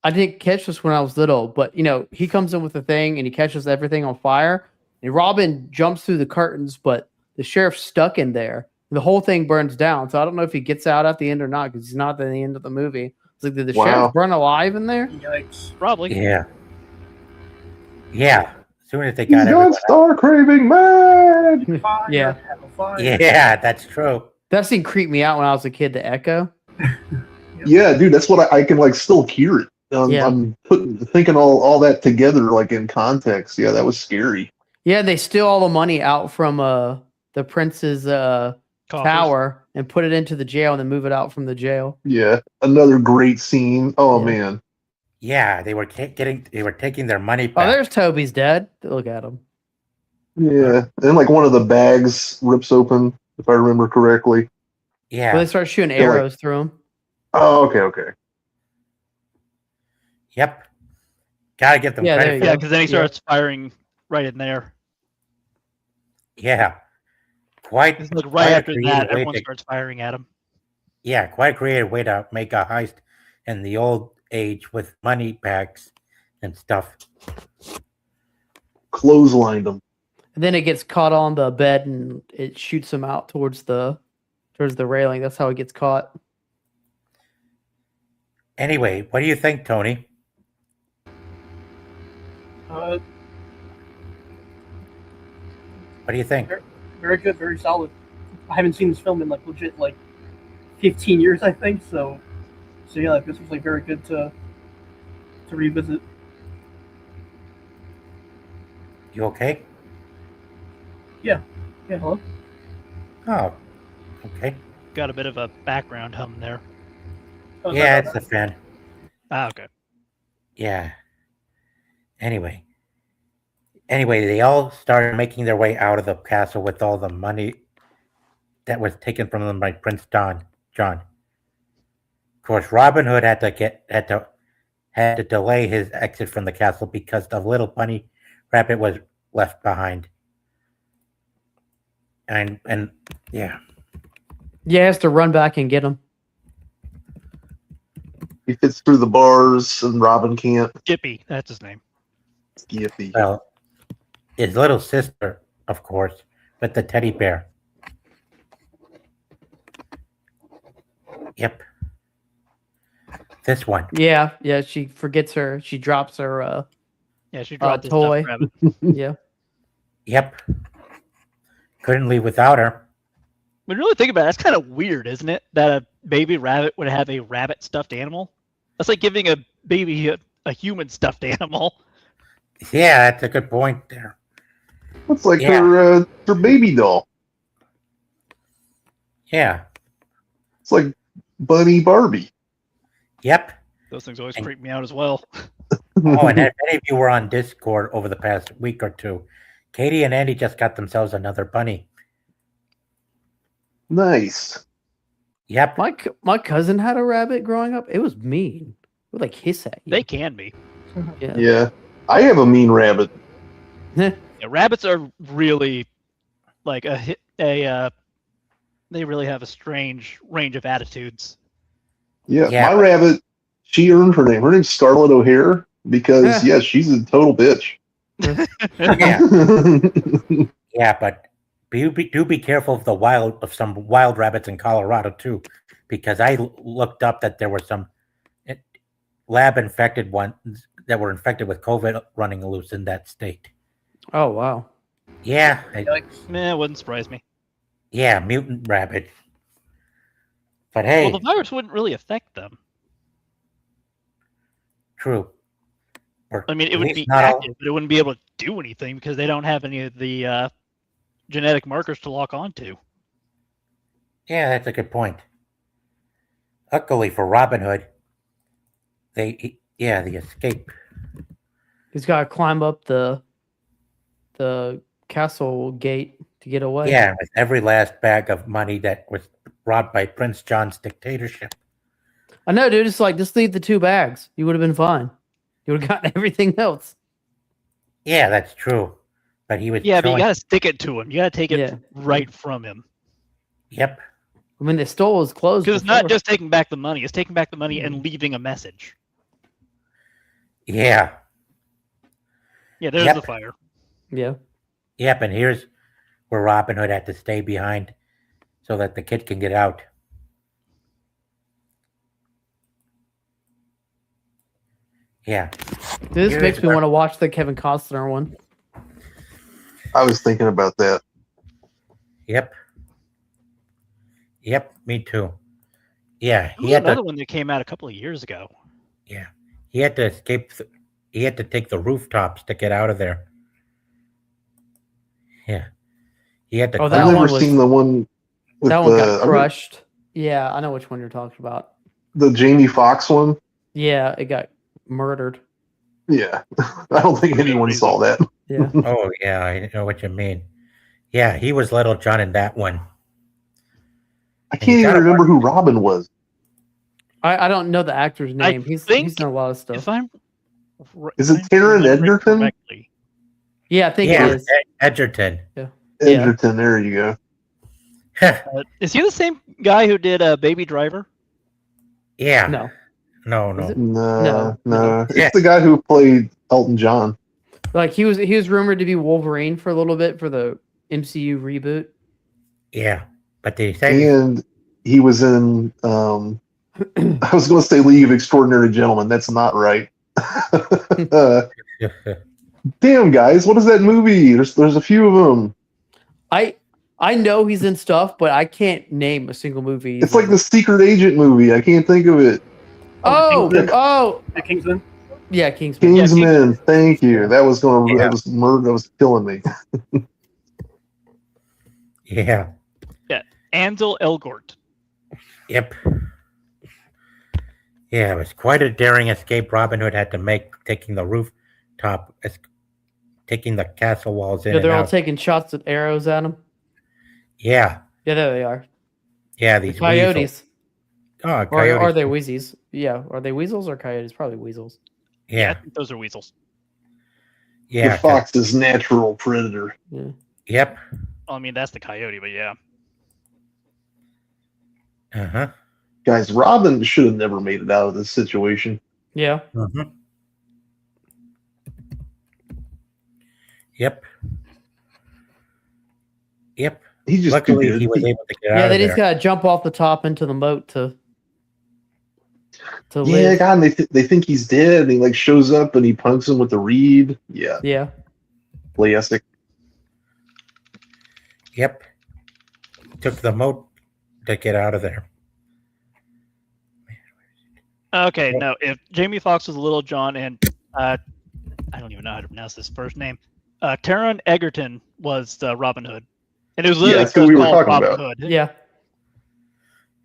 I didn't catch this when I was little, but he comes in with the thing and he catches everything on fire. And Robin jumps through the curtains, but the sheriff's stuck in there. The whole thing burns down. So I don't know if he gets out at the end or not because he's not at the end of the movie. It's like, did the Wow. sheriff burn alive in there? Yikes. Probably. Yeah. Yeah. As soon as they he's got got everyone star craving mad. Fire, Yeah. have a fire. Yeah, that's true. That scene creeped me out when I was a kid. The echo. Yeah, dude, that's what I can like still hear it. Yeah. I'm thinking all that together like in context. Yeah, that was scary. Yeah, they steal all the money out from the prince's Coffers. tower and put it into the jail and then move it out from the jail. Yeah, another great scene. Oh Yeah. man. Yeah, they were taking their money Oh, back. there's Toby's dad. Look at him. Yeah, and like one of the bags rips open, if I remember correctly. Yeah. Well, they start shooting Yeah, like- arrows through him. Oh, okay. Yep. Gotta give them Yeah, there credit you for Yeah, go. because then he Yeah. starts firing right in there. Yeah. Quite It's like quite right a after creative that, way everyone to- starts firing at him. Yeah, quite a creative way to make a heist in the old age with money bags and stuff. Clotheslined them. And then it gets caught on the bed and it shoots him out towards the railing. That's how it gets caught. Anyway, what do you think, Tony? Uh, What do you think? very good, very solid. I haven't seen this film in like legit like 15 years, I think. So yeah, like, this was like very good to revisit. You okay? Yeah, hello. Oh, okay. Got a bit of a background hum there. Oh, Yeah, sorry it's about the fan. Ah, okay. Yeah. Anyway, they all started making their way out of the castle with all the money that was taken from them by Prince John. Of course, Robin Hood had to delay his exit from the castle because the little bunny rabbit was left behind. And yeah, Yeah, he has to run back and get him. He fits through the bars, and Robin can't. Skippy, that's his name. Skippy. well, his little sister, of course, with the teddy bear. Yep. This one. Yeah, she forgets her. She drops her. Yeah, she dropped his toy. stuffed rabbit. Yeah. Yep. Couldn't leave without her. When you really think about it, that's kind of weird, isn't it? That a baby rabbit would have a rabbit stuffed animal. That's like giving a baby a human stuffed animal. Yeah, that's a good point there. Looks like Yeah. her baby doll. Yeah. It's like Bunny Barbie. Yep. Those things always creep me out as well. Oh, and if any of you were on Discord over the past week or two, Katie and Andy just got themselves another bunny. Nice. Yep. My cousin had a rabbit growing up. It was mean. It would like hiss at you. They can be. Yeah. Yeah. I have a mean rabbit. Yeah, rabbits are really like they really have a strange range of attitudes. Yeah, Yeah, my but- rabbit, she earned her name. Her name's Scarlett O'Hare because, yeah, she's a total bitch. Yeah. Yeah, but do be careful of some wild rabbits in Colorado too, because I looked up that there were some lab infected ones that were infected with COVID running loose in that state. Oh wow. Yeah, Yikes. It wouldn't surprise me. yeah, mutant rabbit. But hey, Well, the virus wouldn't really affect them. true. Or I mean, it at would least be not all- active, but it wouldn't be able to do anything because they don't have any of the genetic markers to lock onto. Yeah, that's a good point. Luckily for Robin Hood, the escape. He's got to climb up the castle gate to get away. Yeah, with every last bag of money that was robbed by Prince John's dictatorship. I know, dude. It's like just leave the 2 bags. You would have been fine. You would have gotten everything else. Yeah, that's true. But he was Yeah, but you showing- gotta stick it to him. You gotta take it Yeah. right from him. Yep. I mean, they stole his clothes. Because it's not before. just taking back the money; it's taking back the money and leaving a message. Yeah. Yeah, there's Yep. the fire. Yeah. Yep. And here's where Robin Hood had to stay behind so that the kid can get out. Yeah. This Here makes is me where- want to watch the Kevin Costner one. I was thinking about that. Yep. Yep. Me too. Yeah. There He was had another to. one that came out a couple of years ago. Yeah. He had to escape. He had to take the rooftops to get out of there. Yeah. He had to. Oh, I've that never one was- seen the one with That one the got crushed. Yeah, I know which one you're talking about. the Jamie Foxx one. Yeah, it got murdered. Yeah, I don't think anyone saw that. Yeah. Oh yeah, I know what you mean. Yeah, he was Little John in that one. I can't even gotta remember who Robin was. I don't know the actor's I name. He's think done a lot of stuff. If I'm, Is it if I'm Taron remembering Egerton? correctly. Yeah, I think Yeah, it is. Edgerton. Yeah. Edgerton, there you go. Is he the same guy who did Baby Driver? Yeah. No. No, Is no. it? No, No. no. It's Yeah. the guy who played Elton John. Like he was rumored to be Wolverine for a little bit for the MCU reboot. Yeah. But they say And he was in I was going to say League of Extraordinary Gentlemen. That's not right. Damn, guys, what is that movie? There's a few of them. I know he's in stuff, but I can't name a single movie. It's like the Secret Agent movie. I can't think of it. Oh, The Kingsman. yeah, Kingsman. Kingsman. Thank you. That was going to. Yeah. That was murder. That was killing me. yeah. Ansel Elgort. Yep. Yeah, it was quite a daring escape Robin Hood had to make, taking the rooftop, taking the castle walls in Yeah, and they're all out. taking shots at arrows at him. Yeah. Yeah, there they are. Yeah, The these coyotes. weasels. Oh, Or coyotes. are they weazies? Yeah, are they weasels or coyotes? Probably weasels. I Yeah. think those are weasels. Yeah. The fox is natural predator. Yeah. Yep. Well, I mean, that's the coyote, but yeah. Uh-huh. Guys, Robin should have never made it out of this situation. Yeah. Uh-huh. Yep. Yep. He just Luckily, too good. he was able to get Yeah, out they of just there. gotta jump off the top into the moat to Yeah, live. God, and they think he's dead, and he like shows up and he punks him with the reed. Yeah, Yeah. classic. Yep. Took the moat to get out of there. Okay, no. If Jamie Foxx was Little John and I don't even know how to pronounce this first name, Taron Egerton was Robin Hood, and it was literally that's who we were called talking Robin about. Hood. Yeah.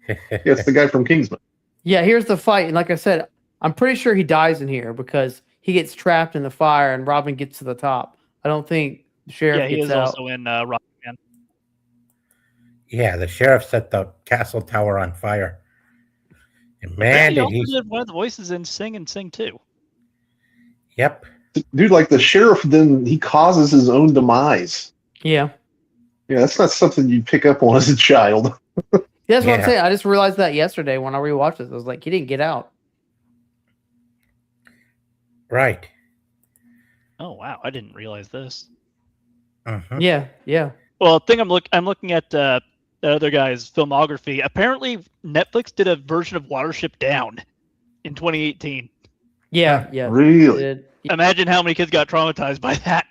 Yeah, it's the guy from Kingsman. Yeah, here's the fight. And like I said, I'm pretty sure he dies in here because he gets trapped in the fire and Robin gets to the top. I don't think the sheriff Yeah, he gets is out. also in Robin Man. Yeah, the sheriff set the castle tower on fire. And man, He did also he. did one of the voices in Sing and Sing too. Yep. Dude, like the sheriff, then he causes his own demise. Yeah. Yeah, that's not something you pick up on as a child. Yeah, that's what I'm Yeah. saying. I just realized that yesterday when I rewatched this. I was like, he didn't get out. Right. Oh wow, I didn't realize this. Uh-huh. Yeah, yeah. Well, the thing I'm looking at the other guy's filmography. Apparently, Netflix did a version of Watership Down in 2018. Yeah, yeah. Really? Dude, Imagine how many kids got traumatized by that.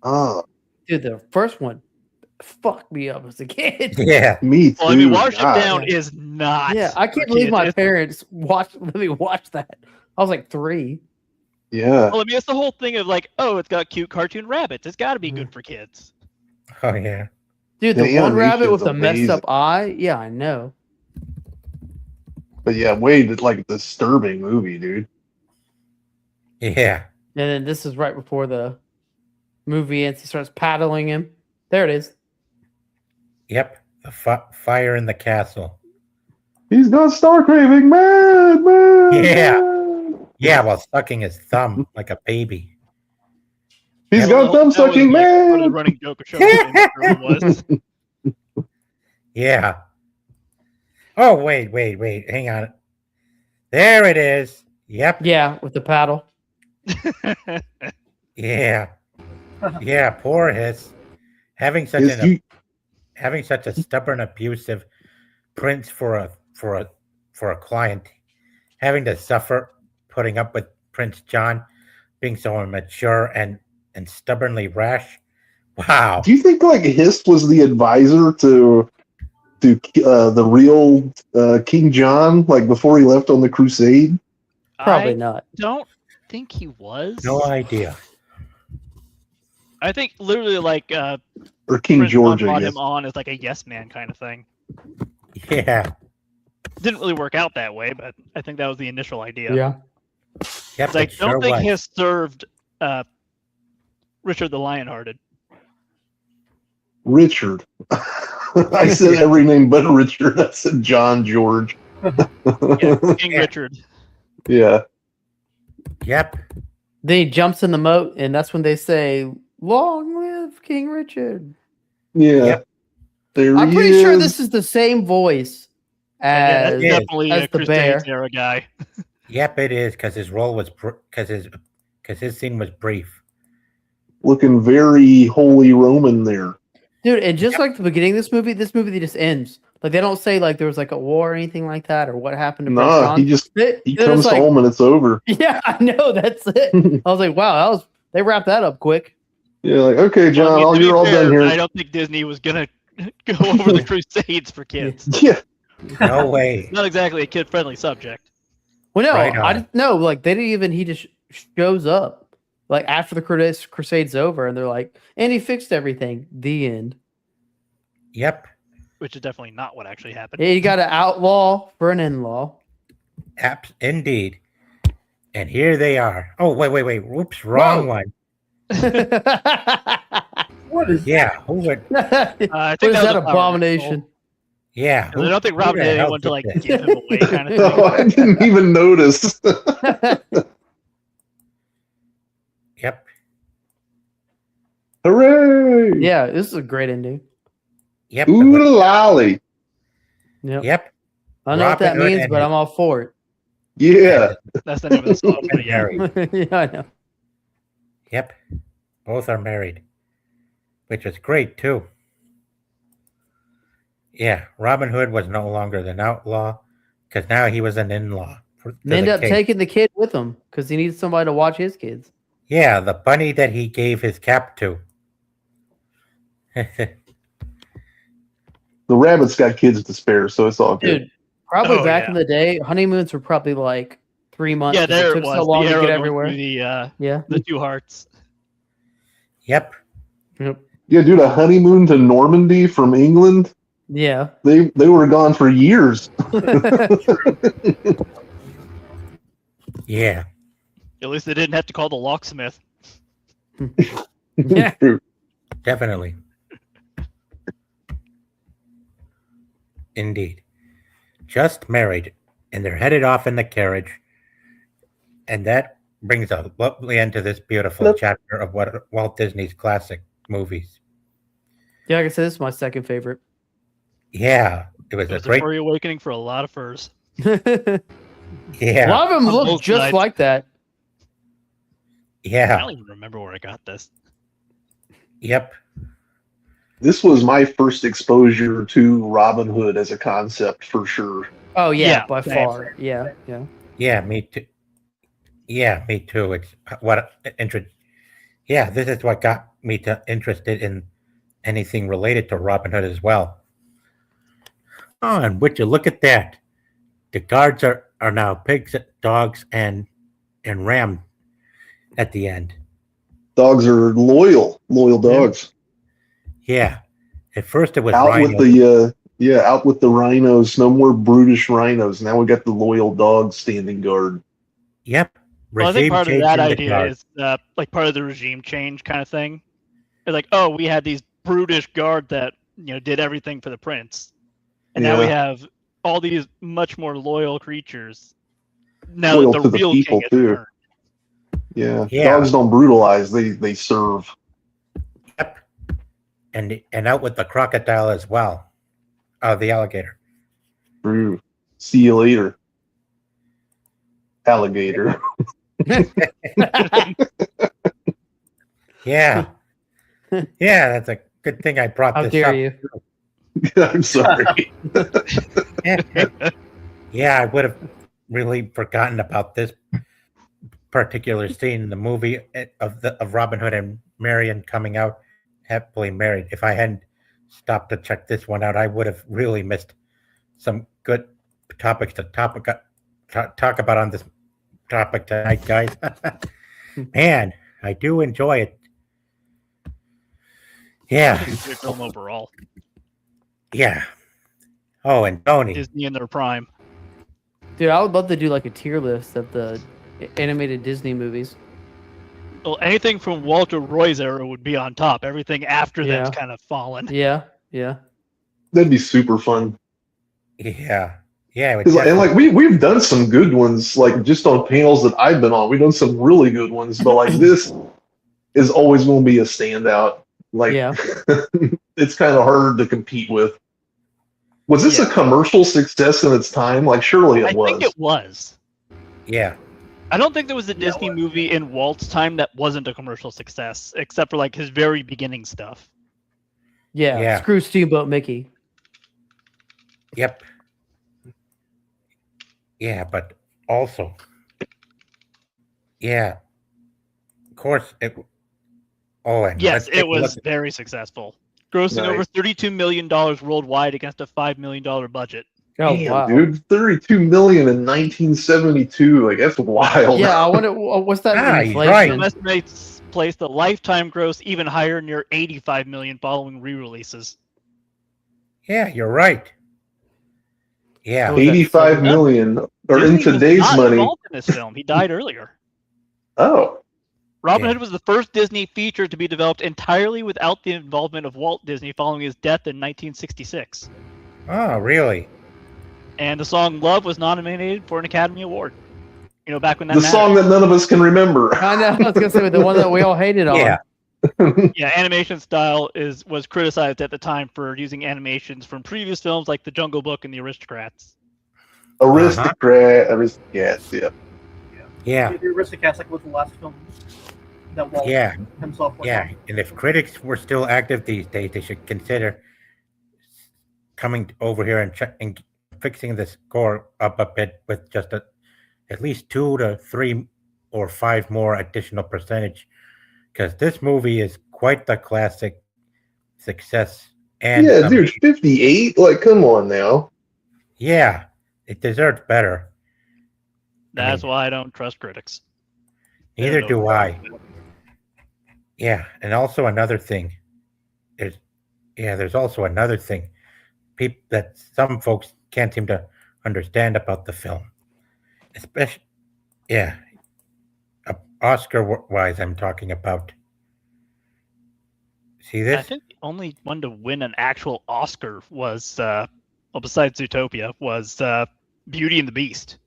Oh, dude, the first one fucked me up as a kid. Yeah. me too. Well, I mean, Watership God. Down is not. Yeah, I for can't believe kids. my It's- parents let me watch that. I was like 3. Yeah. Well, I mean, it's the whole thing of like, oh, it's got cute cartoon rabbits. It's got to be good for kids. Oh, yeah. Dude, The the one rabbit animation's with the messed amazing. up eye. Yeah, I know. But yeah, way like disturbing movie, dude. Yeah. And then this is right before the movie ends. He starts paddling him. There it is. Yep. The fire in the castle. He's got star craving, man. Yeah. Man. Yeah, while sucking his thumb like a baby. He's Yeah, got thumb sucking, One of the man. running joke of showing it was. Yeah. Oh, wait. Hang on. There it is. Yep. Yeah, with the paddle. Yeah. Yeah, poor Hiss. Having such Yes, having such a stubborn, abusive prince for a client, having to suffer putting up with Prince John being so immature and stubbornly rash. Wow. Do you think like Hist was the advisor to the real King John, like before he left on the crusade? Probably I not. don't think he was. No idea. I think literally like Or King Prince George, John I brought guess. him on as like a yes man kind of thing. Yeah. Didn't really work out that way, but I think that was the initial idea. Yeah. Yep. 'Cause I It sure don't think was. he has served Richard the Lionhearted. Richard. I said every name but Richard. I said John George. Yeah, King Yeah. Richard. Yeah. Yep. Then he jumps in the moat, and that's when they say, "Long live King Richard." Yeah. Yep. There I'm he pretty sure is. this is the same voice Yeah, that's as Yeah, definitely as a the bear. Crusades era guy. Yep. It is because his role was because his scene was brief. Looking very Holy Roman there. Dude, and just like the beginning of this movie just ends. Like they don't say like there was like a war or anything like that or what happened to Prince Nah, John. he just They- he they're comes just like, home and it's over. yeah, I know, that's it. I was like, wow, they wrapped that up quick. Yeah, like, okay, John, Well, I mean, to be you're all fair, done here. I don't think Disney was gonna go over the Crusades for kids. Yeah. No way. Not exactly a kid-friendly subject. Well, no, Right on. I didn't know. Like they didn't even. He just shows up like after the Crusade's over, and they're like, and he fixed everything. The end. Yep. Which is definitely not what actually happened. He got an outlaw for an in-law. Indeed. And here they are. Oh, wait. Whoops, wrong Whoa. one. What is Yeah. Who would? what I is think that was a power abomination? Yeah. I don't think Robin the did hell anyone to did like this? give him away kind of No, I didn't even notice. Yep. Hooray! Yeah, this is a great ending. Yep. Ooh lolly. Yep. Yep. I don't know what that Robin Hood means, and but his- I'm all for it. Yeah. That's the name of the song. And But yeah. married. Yeah, I know. Yep. Both are married, which is great too. Yeah, Robin Hood was no longer an outlaw because now he was an in-law. They end up taking the kid with him because he needs somebody to watch his kids. Yeah, the bunny that he gave his cap to. The rabbit's got kids to spare, so it's all good. Dude, probably Oh, back yeah. in the day, honeymoons were probably like 3 months. Yeah, 'cause there it it took was. so long the to arrow get going everywhere. through Yeah. the two hearts. Yep. Yeah, dude, a honeymoon to Normandy from England. Yeah. They were gone for years. Yeah. At least they didn't have to call the locksmith. Yeah. Definitely. Indeed. Just married, and they're headed off in the carriage. And that brings a lovely end to this beautiful Nope. chapter of Walt Disney's classic movies. Yeah, like I said, this is my second favorite. Yeah, it was It a was a great. furry awakening for a lot of furs. A Yeah, lot of them On look both just sides. like that. I yeah, don't even remember where I got this. yep, This was my first exposure to Robin Hood as a concept for sure. Oh yeah, Yeah, by same. far. Yeah, yeah. yeah. Me too. Yeah, me too. It's what interest. Yeah, this is what got me interested in anything related to Robin Hood as well. Oh, and would you look at that? The guards are now pigs, dogs, and ram at the end. Dogs are loyal dogs. Yeah. At first it was Out rhino. with the out with the rhinos. No more brutish rhinos. Now we got the loyal dogs standing guard. Yep. Well, I think Regime part of change that in the idea guard. is like part of the regime change kind of thing. It's like, oh, we had these brutish guard that did everything for the prince, and now we Yeah. have all these much more loyal creatures. Now Loyal that to the the real people, king has too. returned. Yeah. Yeah. Dogs don't brutalize; they serve. Yep. And out with the crocodile as well. Oh, the alligator. True. See you later, alligator. Yeah. Yeah, that's a good thing I brought How this dare up. you? I'm sorry. Yeah, I would have really forgotten about this particular scene in the movie of Robin Hood and Marion coming out happily married. If I hadn't stopped to check this one out, I would have really missed some good topics to talk about on this topic tonight, guys. Man, I do enjoy it. I Yeah, think it's a good film overall. yeah. Oh, and Tony. Disney in their prime. Dude, I would love to do like a tier list of the animated Disney movies. Well, anything from Walter Roy's era would be on top. Everything after Yeah. that's kind of fallen. Yeah, yeah. That'd be super fun. Yeah, yeah. It would 'Cause, and definitely- like we've done some good ones, like just on panels that I've been on. We've done some really good ones, but like this is always going to be a standout. Like Yeah. it's kind of hard to compete with. Was this a commercial success in its time? Like surely it I was. think it was. yeah, I don't think there was a Disney movie in Walt's time that wasn't a commercial success, except for like his very beginning stuff. Yeah. Yeah. Screw Steamboat Mickey. yep. Yeah, but also, yeah, of course it. Oh, and Yes, let's take it a look was at- very successful, grossing Nice. over $32 million worldwide against a $5 million budget. Oh Damn, wow. dude, 32 million in 1972. Like that's wild. Yeah, I wonder what's that Ah, in he's inflation? right. Some estimates place the lifetime gross even higher, near 85 million following re-releases. Yeah, you're right. Yeah, Oh, 85 million, or Disney in was today's not money. involved in this film. He died earlier. Oh, Robin Yeah. Hood was the first Disney feature to be developed entirely without the involvement of Walt Disney following his death in 1966. oh, really? And the song "Love" was nominated for an Academy Award. Back when that the mattered. song that none of us can remember. I know. I was gonna say the one that we all hated on. Yeah, Yeah, animation style was criticized at the time for using animations from previous films like The Jungle Book and The Aristocrats. Aristocrats, yeah. yeah, The Aristocats like was the last film that Walt yeah, himself went yeah. on. And if critics were still active these days, they should consider coming over here and fixing the score up a bit with just at least 2 to 3 or 5 more additional percentage, because this movie is quite the classic success. And Yeah, dude, 58? Like, come on now. yeah, it deserves better. That's why I don't trust critics. Neither Yeah, do no. I. Yeah, and also another thing. There's also another thing. That some folks can't seem to understand about the film. Especially, yeah, Oscar-wise, I'm talking about. See I this? think the only one to win an actual Oscar was, besides Zootopia, was Beauty and the Beast.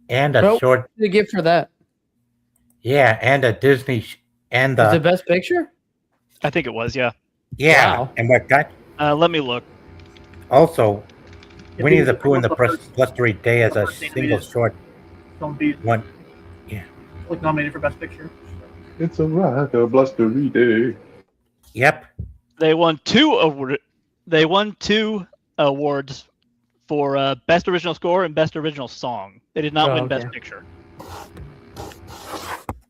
And a Nope. short, What did they get for that? yeah, and a Disney, and Is it the, Best Picture? I think it was, yeah. yeah, Wow. and what got Let me look. also Yeah, Winnie Beast the Pooh and the was first Blustery Day as a first single animated short film be one. like nominated for Best Picture. It's a right, a blustery day. Yep. They won two awards for Best Original Score and Best Original Song. They did not Oh, win okay. Best Picture.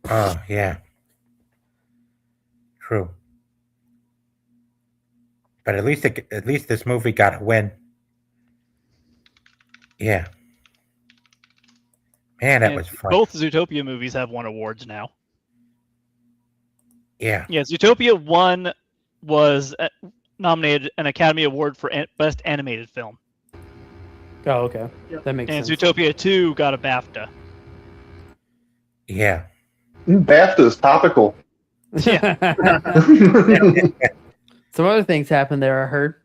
Oh, yeah. True. But at least this movie got a win. Yeah. Man, that And was fun. both Zootopia movies have won awards now. Yeah. Yeah, Zootopia 1 was nominated an Academy Award for Best Animated Film. Oh, okay. Yep. That makes And sense. Zootopia 2 got a BAFTA. Yeah. BAFTA is topical. Some other things happened there, I heard.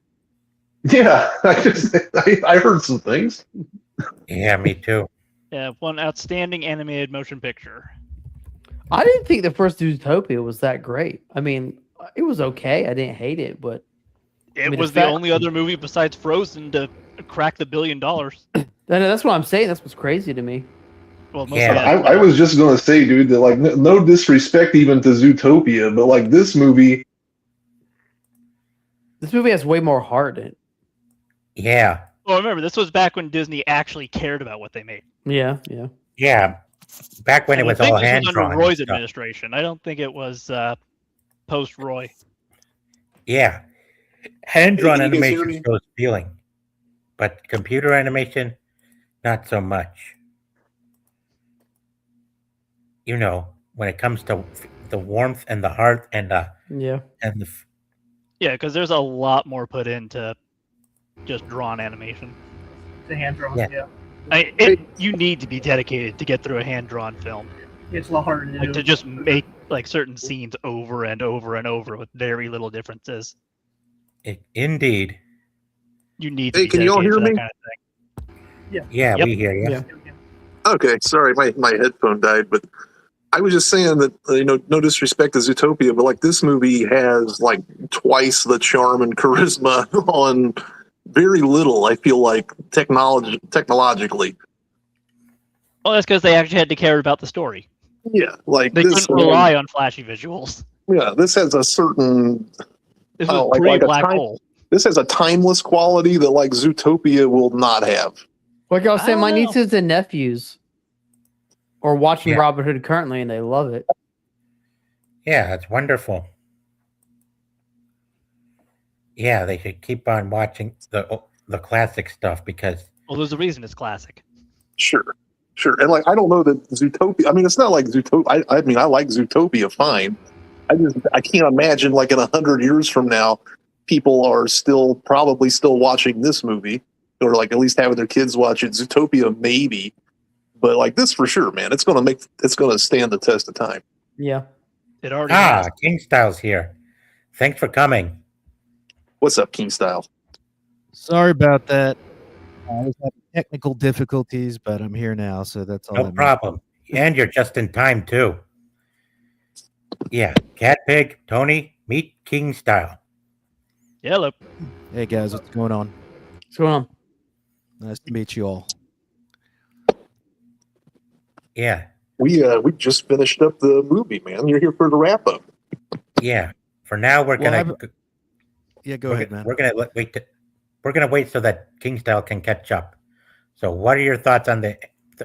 Yeah, I heard some things. Yeah, me too. Yeah, one outstanding animated motion picture. I didn't think the first Zootopia was that great. I mean, it was okay. I didn't hate it, but It mean, was the the fact- only other movie besides Frozen to crack the $1 billion. I know that's what I'm saying. That's what's crazy to me. Well, most Yeah. of that, I was just gonna say, dude, that like no disrespect even to Zootopia, but like this movie, This movie has way more heart in it. Yeah, Well, remember, this was back when Disney actually cared about what they made. Yeah. yeah. Back when it And was I think all this was hand under drawn. Roy's administration. I don't think it was post Roy. Yeah, hand drawn Can you guys hear animation me? shows feeling, but computer animation, not so much. You know, when it comes to the warmth and the heart and the Yeah. Yeah, because there's a lot more put into just drawn animation. The hand drawn. Yeah. Yeah. You need to be dedicated to get through a hand drawn film. It's a lot harder to Like do. to just make like certain scenes over and over and over with very little differences. Indeed. You need to Hey, be can you all dedicated hear to that me? kind of thing. Yeah, Yep. we hear you. Yeah. Okay, sorry, my headphone died, but I was just saying that no disrespect to Zootopia, but like this movie has like twice the charm and charisma on very little. I feel like technologically, Well, that's because they actually had to care about the story. yeah, like They this. couldn't rely on flashy visuals. Yeah, this has a certain. This Oh, was like- pre like a black time- hole. This has a timeless quality that like Zootopia will not have. Like I was I saying, my don't know. nieces and nephews are watching Yeah. Robin Hood currently, and they love it. Yeah, it's wonderful. Yeah, they should keep on watching the classic stuff because Well, there's a reason it's classic. Sure, and like I don't know that Zootopia. I mean, it's not like Zootopia. I mean, I like Zootopia fine. I can't imagine like in 100 years from now, people are probably still watching this movie, or like at least having their kids watch it. Zootopia maybe, but like this for sure, man. It's gonna stand the test of time. Yeah. It already has. King Styles here. Thanks for coming. What's up, King Style? Sorry about that. I was having technical difficulties, but I'm here now, so that's all. No that matters. problem. And you're just in time too. Yeah, Cat Pig, Tony, meet King Style. Hello. Hey guys, what's going on? What's going on? Nice to meet you all. Yeah, We just finished up the movie, man. You're here for the wrap up. yeah. For now, we're Well, gonna Yeah, go we're, ahead, gonna- man. we're gonna wait. We're gonna wait so that King Style can catch up. So, what are your thoughts on the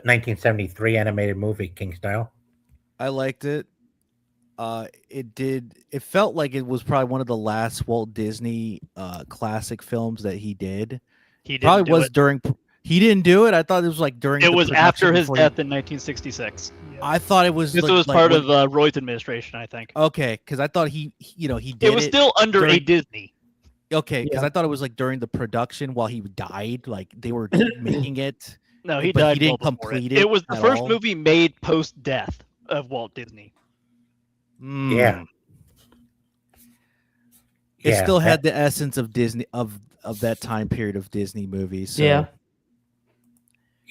1973 animated movie King Style? I liked it. It felt like it was probably one of the last Walt Disney classic films that he did. He didn't Probably do was it. during. He didn't do it. I thought it was like during. It the was after production his before death in 1966. I thought it was. This like, was like part when- of Roy's administration, I think. Okay, because I thought he did It was still under a during- Disney. Okay, because Yeah. I thought it was like during the production while he died, like they were making it. No, he But he died. didn't well before complete it. it It was the at first all? movie made post death of Walt Disney. Yeah. It Yeah, still that- had the essence of Disney of that time period of Disney movies. So. Yeah.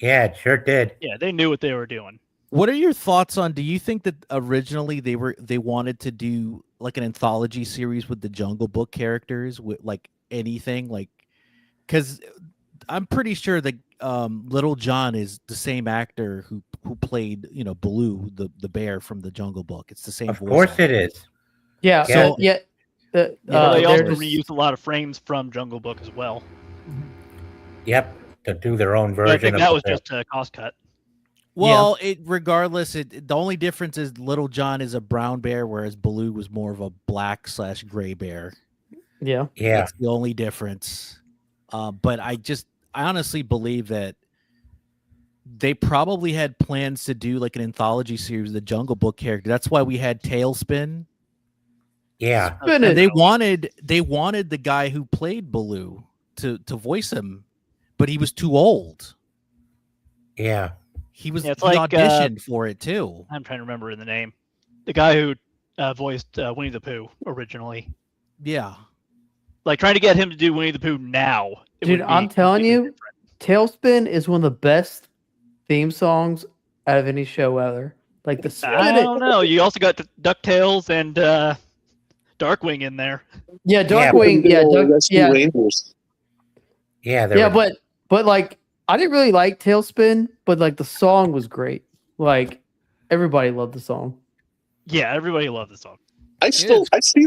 Yeah, it sure did. Yeah, they knew what they were doing. What are your thoughts on? Do you think that originally they wanted to do like an anthology series with the Jungle Book characters with like anything like? Because I'm pretty sure that Little John is the same actor who played Baloo the bear from the Jungle Book. It's the same. Of voice course actor. it is. Yeah. Yeah. So yeah. They they're also just- reused a lot of frames from Jungle Book as well. Yep, to do their own But version I think of that the was film. just a cost cut. Well, regardless, the only difference is Little John is a brown bear, whereas Baloo was more of a black/gray bear. Yeah. Yeah, That's the only difference. But I honestly believe that they probably had plans to do like an anthology series of the Jungle Book character. That's why we had Tailspin. yeah, Spin And it. they wanted the guy who played Baloo to voice him, but he was too old. yeah. He was Yeah, it's he like, auditioned for it too. I'm trying to remember the name. The guy who voiced Winnie the Pooh originally. Yeah. Like trying to get him to do Winnie the Pooh now. it Dude, would be I'm telling completely you, different. Tailspin is one of the best theme songs out of any show ever. Like the spin I it. don't know. You also got DuckTales and Darkwing in there. Yeah, Yeah, Darkwing. Yeah, Rescue Rangers. Yeah, there yeah, was- but like I didn't really like Tailspin, but like the song was great. Like everybody loved the song. Yeah, everybody loved the song. I see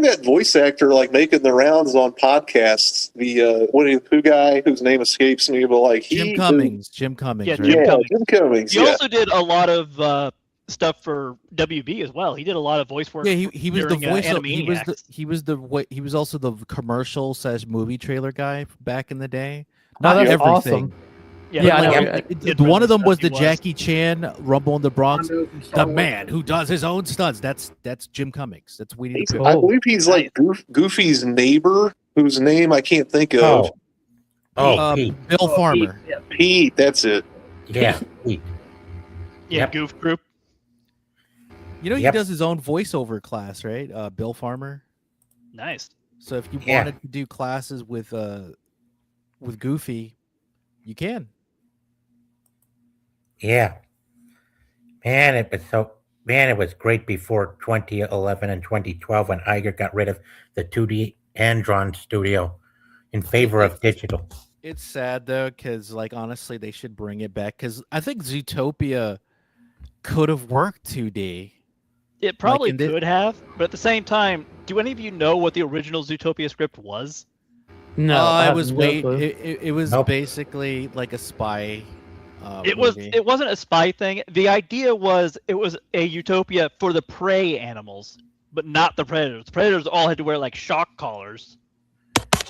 that voice actor like making the rounds on podcasts. The Winnie the Pooh guy whose name escapes me, but like Jim Cummings. Jim Cummings. Yeah, right? Jim Yeah, Cummings. Jim Cummings. He Yeah, also did a lot of stuff for WB as well. He did a lot of voice work. Yeah, he was the during, voice of Animaniacs. he was also the commercial / movie trailer guy back in the day. Oh, Not that's everything. awesome. Yeah, I know. did One of them stuff was he the Jackie Chan Rumble in the Bronx. Hondo from Star The Wars. man who does his own stunts. That's Jim Cummings. That's Winnie the He's- Pooh. I Oh. believe he's like Goofy's neighbor, whose name I can't think of. Pete. Bill Oh, Farmer. Yeah. Pete, that's it. Yeah, Pete. Yeah, Yep. Goof Group. You know, he Yep. does his own voiceover class, right? Bill Farmer. Nice. So if you Yeah. wanted to do classes with Goofy, you can. Yeah. It was great before 2011 and 2012 when Iger got rid of the 2D hand-drawn studio in favor of digital. It's sad though, because like honestly, they should bring it back. Because I think Zootopia could have worked 2D. It probably in the- could have, but at the same time, do any of you know what the original Zootopia script was? No, I it have was no wait. clue. It was Nope. basically like a spy. It was. movie. It wasn't a spy thing. The idea was it was a utopia for the prey animals, but not the predators. The predators all had to wear like shock collars.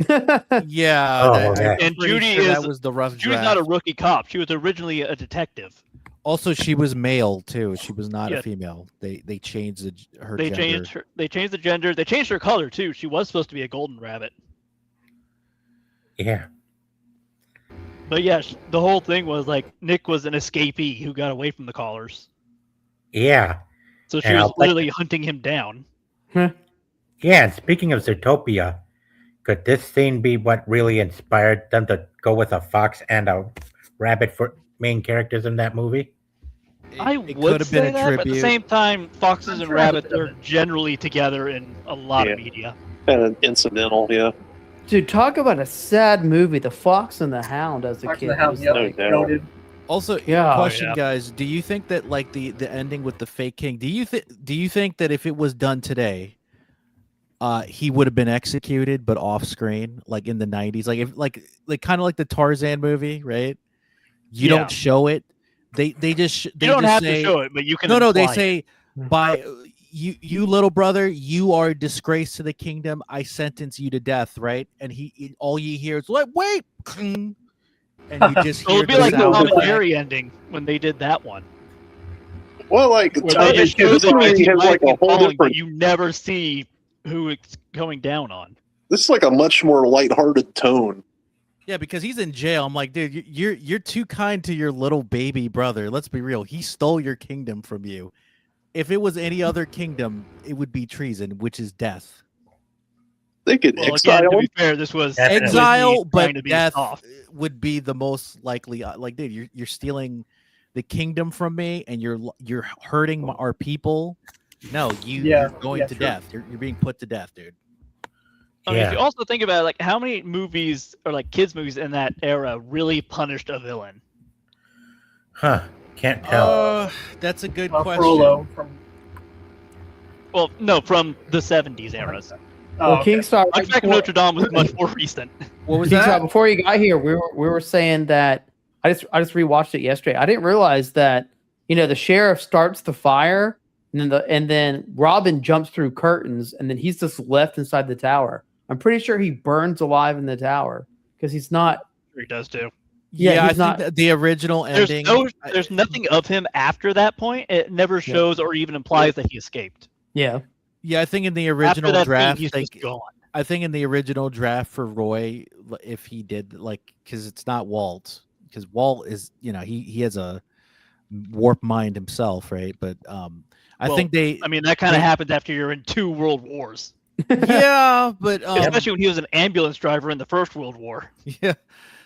Yeah, Oh, that- okay. I'm And pretty Judy sure is- that was the rough She was draft. not a rookie cop. She was originally a detective. Also, she was male too. She was not Yeah. a female. They changed her They gender. changed her. They changed the gender. They changed her color too. She was supposed to be a golden rabbit. Yeah. But yeah, the whole thing was like Nick was an escapee who got away from the collars. Yeah. So she And was I'll bet- literally hunting him down. Yeah, and speaking of Zootopia, could this scene be what really inspired them to go with a fox and a rabbit for main characters in that movie? I It would could have say been a that, but at the tribute. same time, foxes I'm and sure it's a rabbits bit of are it. generally together in a lot Yeah. of media. Kind of incidental, yeah. Dude, talk about a sad movie. The Fox and the Hound as a Fox kid. and the Hound, was yeah, like- No doubt. noted. Also, Yeah. question, yeah. guys: do you think that like the ending with the fake king? Do you think that if it was done today, he would have been executed, but off screen, like in the '90s, like if like kind of like the Tarzan movie, right? You Yeah. don't show it. They just You don't just have say, to show it, but you can. No, they imply it. say by you little brother, you are a disgrace to the kingdom. I sentence you to death, right? And all you hear is like, wait, and you just So hear it'd be the like the sound Tom and effect. Jerry ending when they did that one. Well, like Where they just show this the movie Disney has like a lightning whole falling, but different. you never see who it's going down on. This is like a much more lighthearted tone. Yeah, because he's in jail. I'm like, dude, you're too kind to your little baby brother. Let's be real. He stole your kingdom from you. If it was any other kingdom, it would be treason, which is death. They could Well, exile again, to him. be fair, this was Definitely. Exile, Disney but trying to be death soft. would be the most likely. Like, dude, you're stealing the kingdom from me, and you're hurting our people. No, you're going to true. death. You're being put to death, dude. I mean, if Yeah. you also think about it, like how many movies or like kids movies in that era really punished a villain? Huh. Can't tell. That's a good question. Frollo from. Well, no, from the '70s eras. Well, okay. Kingstar. Like back in Notre Dame was much more recent. What was Kingstar, that? before you got here, we were saying that I just rewatched it yesterday. I didn't realize that the sheriff starts the fire and then Robin jumps through curtains and then he's just left inside the tower. I'm pretty sure he burns alive in the tower because he's not. He does too. Yeah, I he's think that the original There's ending. there's nothing of him after that point. It never shows or even implies that he escaped. Yeah. Yeah, I think in the After original that draft, scene, he's like, just gone. I think in the original draft for Roy, if he did like, because it's not Walt, because Walt is, he has a warp mind himself, right? But I Well, think they, I mean, that kind they- of happens after you're in 2 world wars, yeah, but especially when he was an ambulance driver in the First World War. yeah.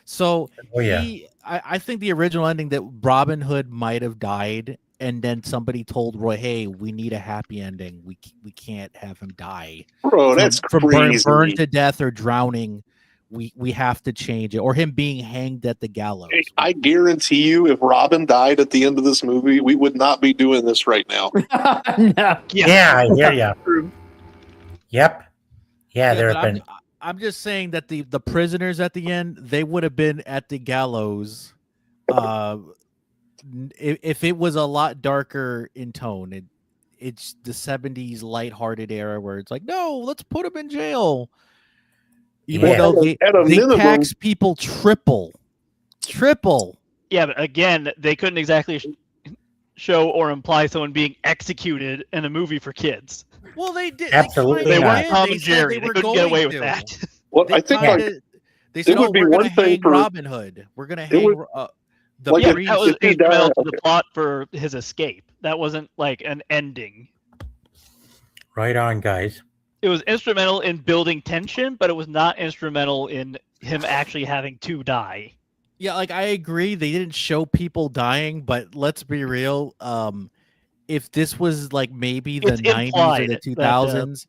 So Oh, yeah. I think the original ending that Robin Hood might have died, and then somebody told Roy, "Hey, we need a happy ending. We can't have him die Bro, that's from crazy. burned to death or drowning. We have to change it, or him being hanged at the gallows." I guarantee you, if Robin died at the end of this movie, we would not be doing this right now. No. Yeah, I hear you. True. Yep. Yeah, there but have been. I'm just saying that the prisoners at the end, they would have been at the gallows. If it was a lot darker in tone, it's the 70s lighthearted era where it's like, no, let's put him in jail. Even Yeah. though they At a minimum- tax people triple. Yeah, but again, they couldn't exactly show or imply someone being executed in a movie for kids. Well, they did. Absolutely They not. weren't Tom They and said Jerry. they They were couldn't get going away with to. that. Well, They I think kinda- like they said, would "Oh, be we're one gonna thing hang for- Robin Hood. We're gonna It hang would- the like, Yeah, priest." that was if he instrumental died- to the plot for his escape. That wasn't like an ending. Right on, guys. It was instrumental in building tension, but it was not instrumental in him actually having to die. Yeah, like I agree, they didn't show people dying, but let's be real. If this was like maybe the It's 90s or implied the that, 2000s,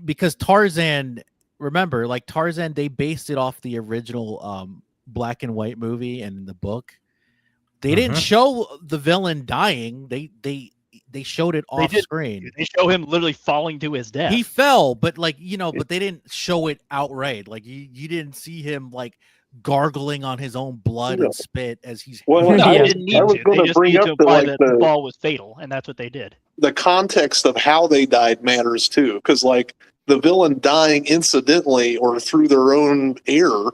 because Tarzan, remember, like Tarzan, they based it off the original black and white movie and the book. They didn't Mhm. show the villain dying. They showed it off did. screen. They show him literally falling to his death. He fell, but like but they didn't show it outright. Like you didn't see him like gargling on his own blood No. and spit as he's. Well, They I was- didn't need I was to. They gonna just bring needed up to the, imply like, that the- the fall was fatal, and that's what they did. the context of how they died matters too, because like the villain dying incidentally or through their own error,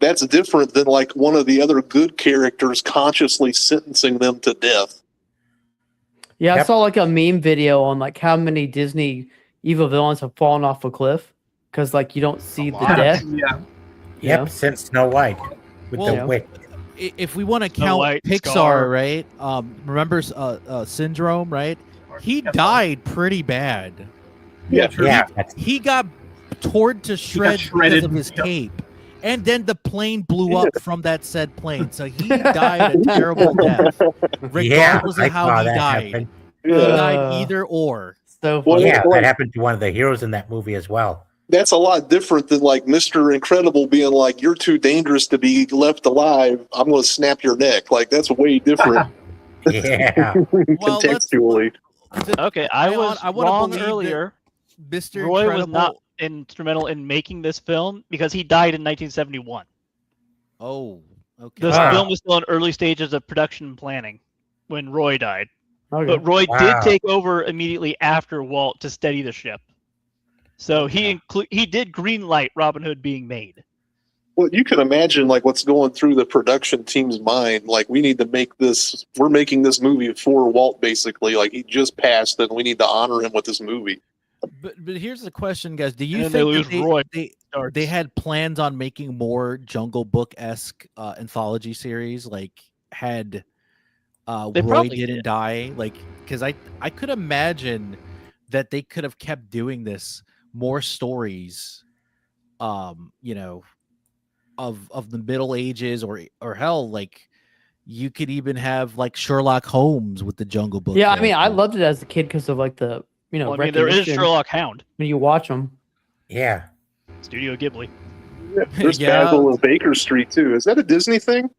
that's different than like one of the other good characters consciously sentencing them to death. Yeah, I Yep. saw like a meme video on like how many Disney evil villains have fallen off a cliff because like you don't see the lot. death. Yeah. Yep, Yeah. since Snow White with Well, the witch. If we want to Snow count White, Pixar, Scar. right? Remember Syndrome, right? He Yes. died pretty bad. Yeah, true. Yeah, that's, He got torn to shreds because shredded. of his Yep. cape. And then the plane blew up from that said plane. So he died a terrible death, yeah, regardless I of how saw he that died. happen. He Yeah, died Uh, either or. So Well, funny. Yeah, like- that happened to one of the heroes in that movie as well. that's a lot different than like Mr. Incredible being like, "You're too dangerous to be left alive. I'm going to snap your neck." Like that's way different Yeah. Well, contextually. Okay, I I was wanna wrong believe that earlier. Mr. Roy Incredible. was not instrumental in making this film because he died in 1971. Oh, okay. This Wow. film was still in early stages of production and planning when Roy died. Okay. But Roy Wow. did take over immediately after Walt to steady the ship. So he did green light Robin Hood being made. Well, you can imagine like what's going through the production team's mind. Like, we need to make this. We're making this movie for Walt, basically. Like, he just passed, and we need to honor him with this movie. But here's the question, guys. Do you And they think that lose Roy. they had plans on making more Jungle Book esque anthology series? Like had They Roy probably didn't did. die? Like because I could imagine that they could have kept doing this, more stories, you know, of the Middle Ages or hell, like you could even have like Sherlock Holmes with the Jungle Book. Yeah, I mean, I character. loved it as a kid because of like the Well, I mean, there is recognition Sherlock Hound, when you watch them. Yeah. Studio Ghibli. There's Yeah. Basil of Baker Street too. Is that a Disney thing?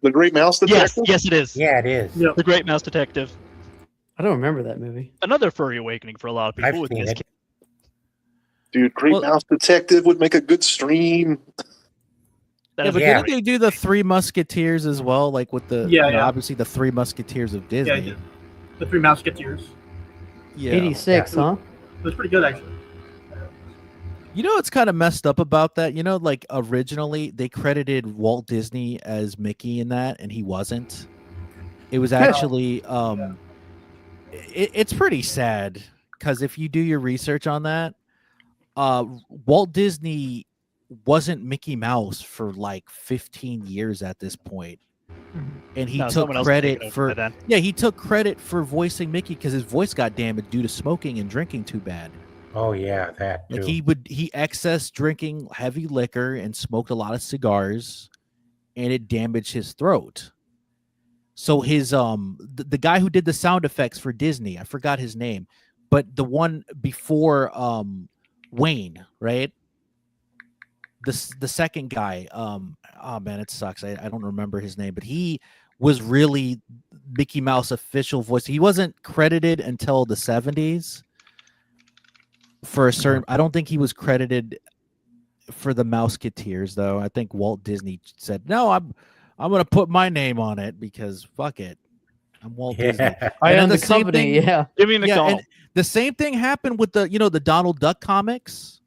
The Great Mouse Yes, Detective. yes, it is. Yeah, it is. Yeah. The Great Mouse Detective. I don't remember that movie. Another furry awakening for a lot of people I've with seen this it. kid. Dude, Great Well- Mouse Detective would make a good stream. That Yeah, is but Yeah. didn't they do the Three Musketeers as well? Like with the Yeah, you know, yeah. obviously the Three Musketeers of Yeah, Disney. he did. The Three Musketeers. Yeah. 86, huh? It was pretty good, actually. You know what's kind of messed up about that? You know, like originally they credited Walt Disney as Mickey in that, and he wasn't. It was actually it's pretty sad because if you do your research on that, Walt Disney wasn't Mickey Mouse for like 15 years at this point. and he No, took someone else had taken credit over by for then. yeah, he took credit for voicing Mickey because his voice got damaged due to smoking and drinking too bad. Oh yeah, that too. Like he excess drinking heavy liquor and smoked a lot of cigars, and it damaged his throat. So his the guy who did the sound effects for Disney, I forgot his name, but the one before Wayne, right? The second guy, oh man, it sucks. I don't remember his name, but he was really Mickey Mouse official voice. He wasn't credited until the 70s for a certain. I don't think he was credited for the Mouseketeers though. I think Walt Disney said, "No, I'm going to put my name on it because fuck it. I'm Walt Disney." Yeah. I And own then the company. Yeah. Jimmy Yeah, McDonald. and the same thing happened with the the Donald Duck comics.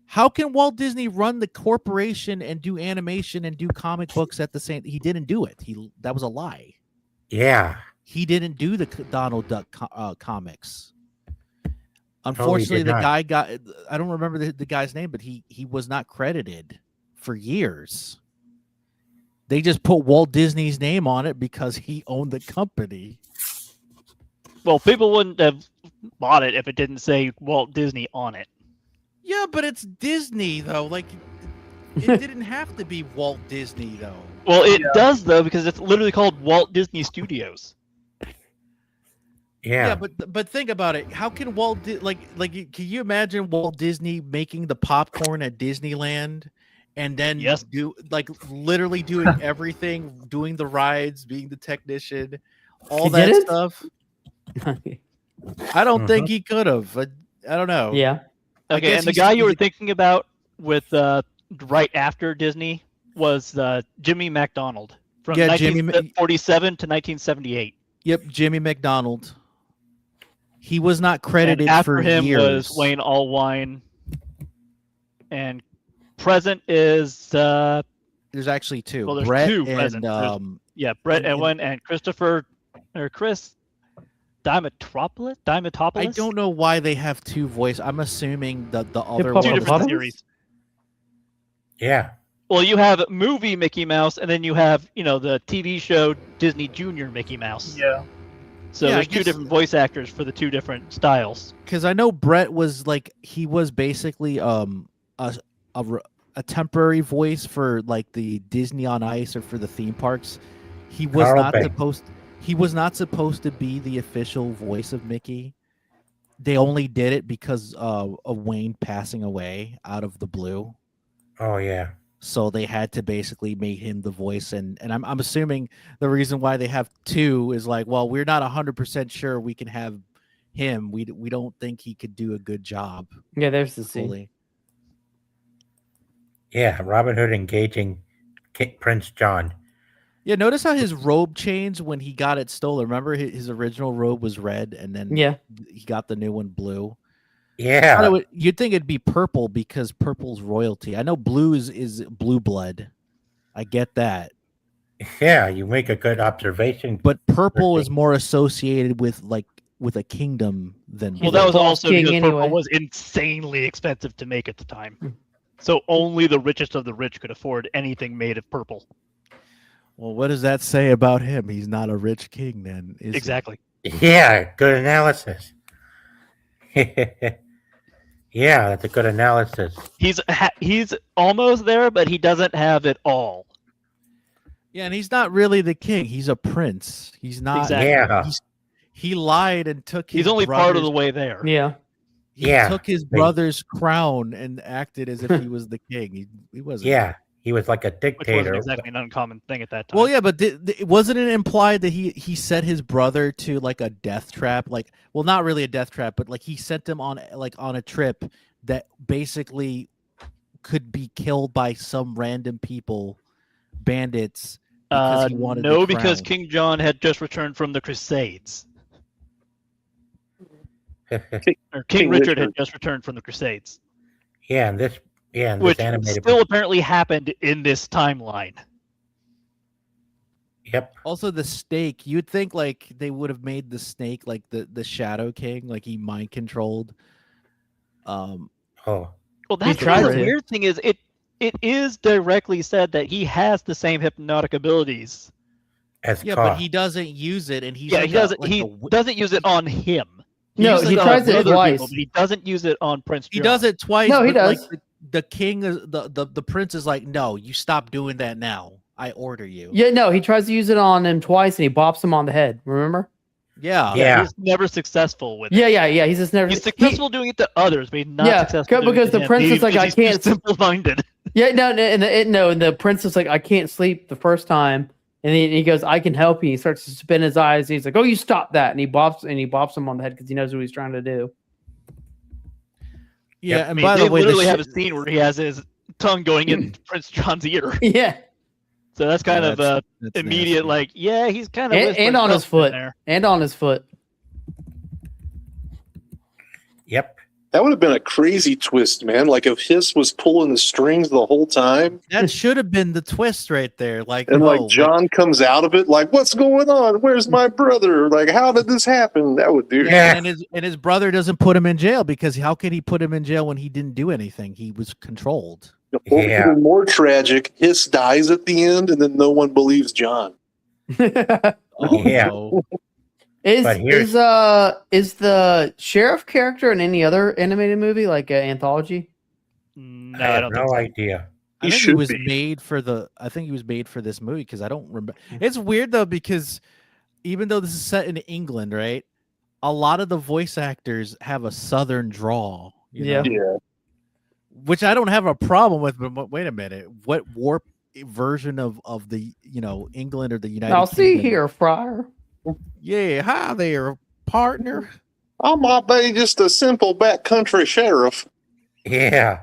How can Walt Disney run the corporation and do animation and do comic books at the same? He didn't do it. That was a lie. Yeah. He didn't do the Donald Duck comics. Unfortunately, the not. guy got. I don't remember the guy's name, but he was not credited for years. They just put Walt Disney's name on it because he owned the company. Well, people wouldn't have bought it if it didn't say Walt Disney on it. Yeah, but it's Disney though. Like it didn't have to be Walt Disney though. Well, it Yeah. does though because it's literally called Walt Disney Studios. Yeah. But think about it. How can can you imagine Walt Disney making the popcorn at Disneyland and then Yes. literally doing everything, doing the rides, being the technician, all He that didn't? stuff? I don't think he could have. I don't know. Yeah. I Okay, guess and the he's- guy you he's were a- thinking about with right after Disney was Jimmy MacDonald from Yeah, Jimmy 1947 to 1978. Yep, Jimmy McDonald. He was not credited And after for him years. was Wayne Allwine, and present is There's actually two. Well, there's Brett two and present. There's- Brett and- Ewen and Chris Diamantopoulos. I don't know why they have two voices. I'm assuming that the other Hip-hop Two one. different Bottoms? series. Yeah. Well, you have movie Mickey Mouse, and then you have the TV show Disney Junior Mickey Mouse. Yeah. So Yeah, I there's two guess- different voice actors for the two different styles. Because I know Brett was he was basically a temporary voice for like the Disney on Ice or for the theme parks. He was Carl not Bay. supposed. He was not supposed to be the official voice of Mickey. They only did it because of Wayne passing away out of the blue. Oh yeah. So they had to basically make him the voice, and I'm assuming the reason why they have two is well, we're not 100% sure we can have him. We don't think he could do a good job Yeah. There's the scene. fully. Yeah. Robin Hood engaging Prince John. Yeah, notice how his robe changed when he got it stolen. Remember his original robe was red, and then Yeah. he got the new one blue. Yeah. You'd think it'd be purple because purple's royalty. I know blue is blue blood. I get that. Yeah. You make a good observation. But purple is Perfect. more associated with with a kingdom than Well, He's that a was false also king because purple anyway. was insanely expensive to make at the time. Hmm. So only the richest of the rich could afford anything made of purple. Well, what does that say about him? He's not a rich king, then. Is he? Exactly. Yeah. Good analysis. Yeah, that's a good analysis. He's almost there, but he doesn't have it all. Yeah, and he's not really the king. He's a prince. He's not. Exactly. Yeah. He lied and took. He's his only part of the brother's- way there. Yeah. He Yeah. took his brother's crown and acted as if he was the king. He wasn't. Yeah. He was like a Which dictator. wasn't exactly an uncommon thing at that time. Well, yeah, but wasn't it implied that he set his brother to a death trap? Not really a death trap, but he sent him on a trip that basically could be killed by some random people, bandits. Because he wanted no, the because crown. King John had just returned from the Crusades. Or King King Richard Richard. had just returned from the Crusades, and this which animated. still apparently happened in this timeline. Yep. Also, the snake. You'd think they would have made the snake the Shadow King, he mind controlled. Oh. Well, that's tried the to. weird thing is it is directly said that he has the same hypnotic abilities. As Yeah, Ka. but he doesn't use it, and he's Yeah, like he doesn't. like he a doesn't use it on him. No, uses he it on tries it other twice. people, but he doesn't use it on Prince He John. does it twice. No, he but, like, does. the king is the prince is like, no, you stop doing that now. I order you. Yeah, no, he tries to use it on him twice and he bops him on the head. Remember? Yeah. Yeah. He's never successful with it. Yeah. He's just never. He's successful doing it to others, but he's not Yeah, successful doing because it to the him. prince is Maybe like, because I he's can't- too simple-minded. Yeah, no, and the prince is like, I can't sleep the first time, and he goes, I can help you. He starts to spin his eyes. He's like, oh, you stop that, and he bops him on the head because he knows what he's trying to do. Yeah. Yep. And I mean, by they the way, literally have a scene where he has his tongue going in Prince John's ear. Yeah, So that's kind of that's immediate, nasty. like, yeah, he's kind of and whispering on his something foot, there. and on his foot. Yep. That would have been a crazy twist, man. Like if Hiss was pulling the strings the whole time, That should have been the twist right there. Like, and no, like John comes out of it, like, "What's going on? Where's my brother? Like, how did this happen?" That would do. Yeah. and his brother doesn't put him in jail because how could he put him in jail when he didn't do anything? He was controlled. Or Yeah. even more tragic, Hiss dies at the end, and then no one believes John. Oh, Yeah. no. But here's- Is the sheriff character in any other animated movie, like an anthology? No, I I have don't no think so. idea. I He think he should was be. made for this movie because I don't remember. It's weird though because even though this is set in England, right? A lot of the voice actors have a southern drawl. you Yeah. know, Yeah, which I don't have a problem with. But wait a minute, what warp version of the England or the United? I'll see Kingdom? here, Friar. Yeah, hi there, partner. I might be just a simple backcountry sheriff. Yeah.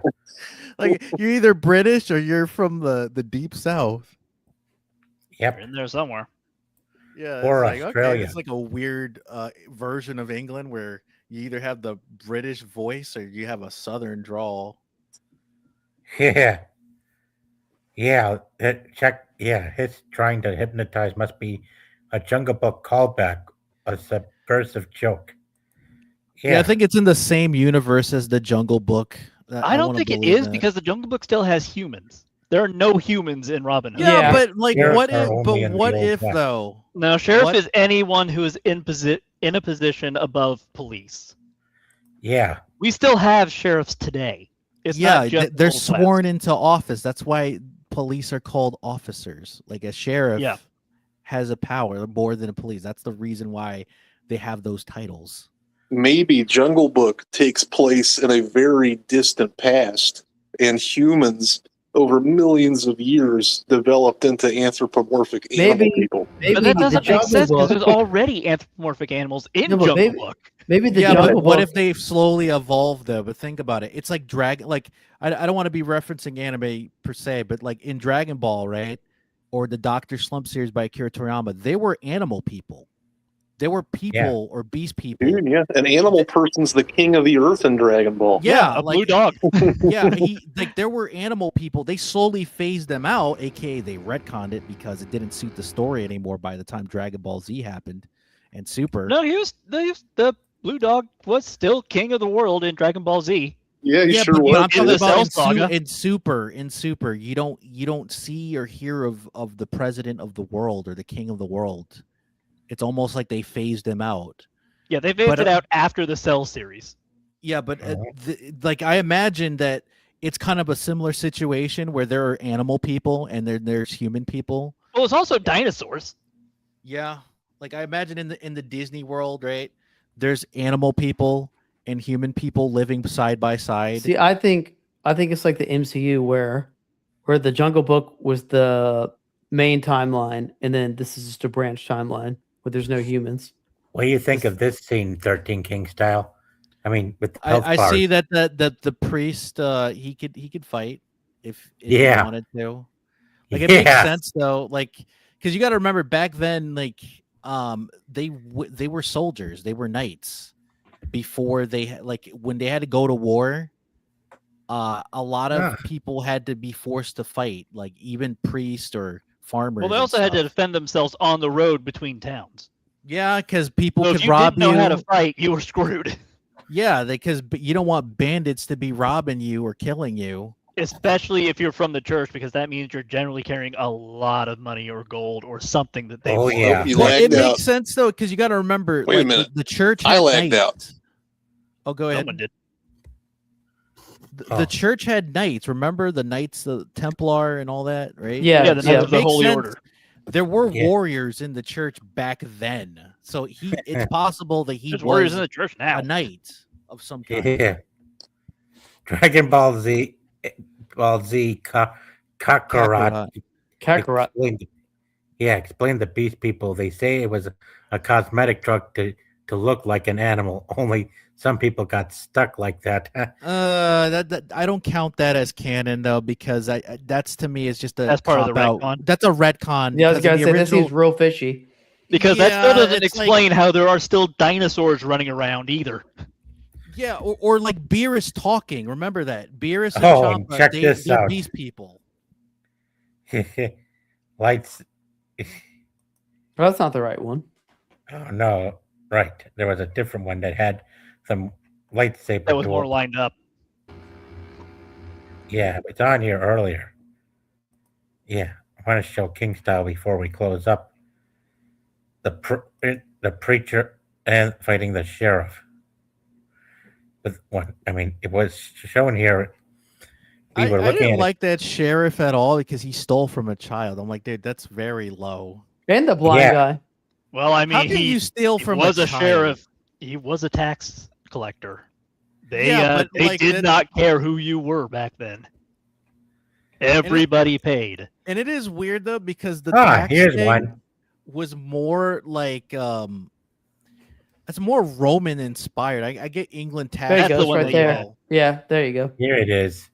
Like you're either British or you're from the deep south. Yep. You're in there somewhere. Yeah, Or it's like, okay, Australia. it's like a weird version of England where you either have the British voice or you have a southern drawl. Yeah. Yeah. His trying to hypnotize must be a Jungle Book callback, a subversive joke. Yeah, I think it's in the same universe as the Jungle Book. I don't wanna think it believe is that. because the Jungle Book still has humans. There are no humans in Robin Hood. Yeah, Yeah. but like, Sheriffs what are if? only But in the what Old if West. though? No, sheriff What- is anyone who is in a position above police. Yeah. We still have sheriffs today. It's Yeah, not just they're Old West. sworn into office. That's why police are called officers. Like a sheriff Yeah. has a power more than a police. That's the reason why they have those titles. Maybe Jungle Book takes place in a very distant past, and humans over millions of years developed into anthropomorphic animal Maybe- people. Maybe But that the doesn't make Jungle sense because Book- there's already anthropomorphic animals in No, but Jungle maybe- Book. Maybe the Yeah, Jungle but what Book- if they've slowly evolved though? But think about it. It's like like I don't want to be referencing anime per se, but like in Dragon Ball, right? Or the Dr. Slump series by Akira Toriyama, they were animal people. They were people or beast people. Dude, yeah, an animal person's the king of the earth in Dragon Ball. Yeah, a like blue dog. yeah, like there were animal people. They slowly phased them out, aka they retconned it because it didn't suit the story anymore by the time Dragon Ball Z happened and Super. No, the blue dog was still king of the world in Dragon Ball Z. Yeah, he Yeah, sure but was. I'm In talking the about Cell Saga. in Super, you don't see or hear of the president of the world or the king of the world. It's almost like they phased him out. Yeah, they phased But, it out after the Cell series. Yeah, but Uh-huh. like I imagine that it's kind of a similar situation where there are animal people and there's human people. Well, it's also dinosaurs. Yeah, like I imagine in the Disney world, right? There's animal people and human people living side by side. See, I think it's like the MCU where the Jungle Book was the main timeline, and then this is just a branch timeline where there's no humans. What do you think of this scene, 13 King style? I mean, with the health I bars. see that the priest he could fight if Yeah. he wanted to. Like it makes Yeah. sense though, like because you got to remember back then, like they were soldiers, they were knights before like when they had to go to war. A lot of Ah. people had to be forced to fight, like even priests or farmers. Well, they and also had to stuff. defend themselves on the road between towns. Yeah, because people So if could you rob didn't know you. how to fight, you were screwed. Yeah, because you don't want bandits to be robbing you or killing you. especially if you're from the church, because that means you're generally carrying a lot of money or gold or something that they Oh, want. yeah. You Well, it lagged out. makes sense though, because you got to remember, Wait a like, minute. the church. I had lagged out. knights. Oh, go ahead. Someone did. Oh. The church had knights. Remember the knights, the Templar, and all that, right? Yeah, Yeah, the Knights of the Makes Holy sense. Order. There were Yeah. warriors in the church back then, so it's possible that he There's was warriors in the church now. a knight of some kind. Yeah. Dragon Ball Z, Kakarot. Kakarot. Kakarot. Explain the beast people. They say it was a cosmetic drug to look like an animal. Only some people got stuck like that. That I don't count that as canon though, because that's to me is just a That's part of the cop-out. retcon. That's a retcon. Yeah, I was because gonna in the say this original- seems real fishy. Because that still Yeah, doesn't it's like- explain how there are still dinosaurs running around either. Yeah, or like Beerus talking. Remember that Beerus and Oh, and Champa, check this they're out. beast people. Lights. Oh, that's not the right one. Oh no! Right, there was a different one that had some lightsaber. That was duel. more lined up. Yeah, it's on here earlier. Yeah, I want to show King Style before we close up. The preacher and fighting the sheriff. With one, I mean, it was shown here. We were I looking didn't at like that sheriff at all because he stole from a child. I'm like, dude, that's very low. And the blind Yeah. guy. Well, I mean, How can you steal he from was a child? sheriff. He was a tax collector. They Yeah, but, they like, did that- not care who you were back then. Everybody paid. And it is weird though because the Ah, tax here's thing one. was more like it's more Roman inspired. I get England tax. There you That's go. the It's one right that you there. had. Yeah, there you go. Here it is.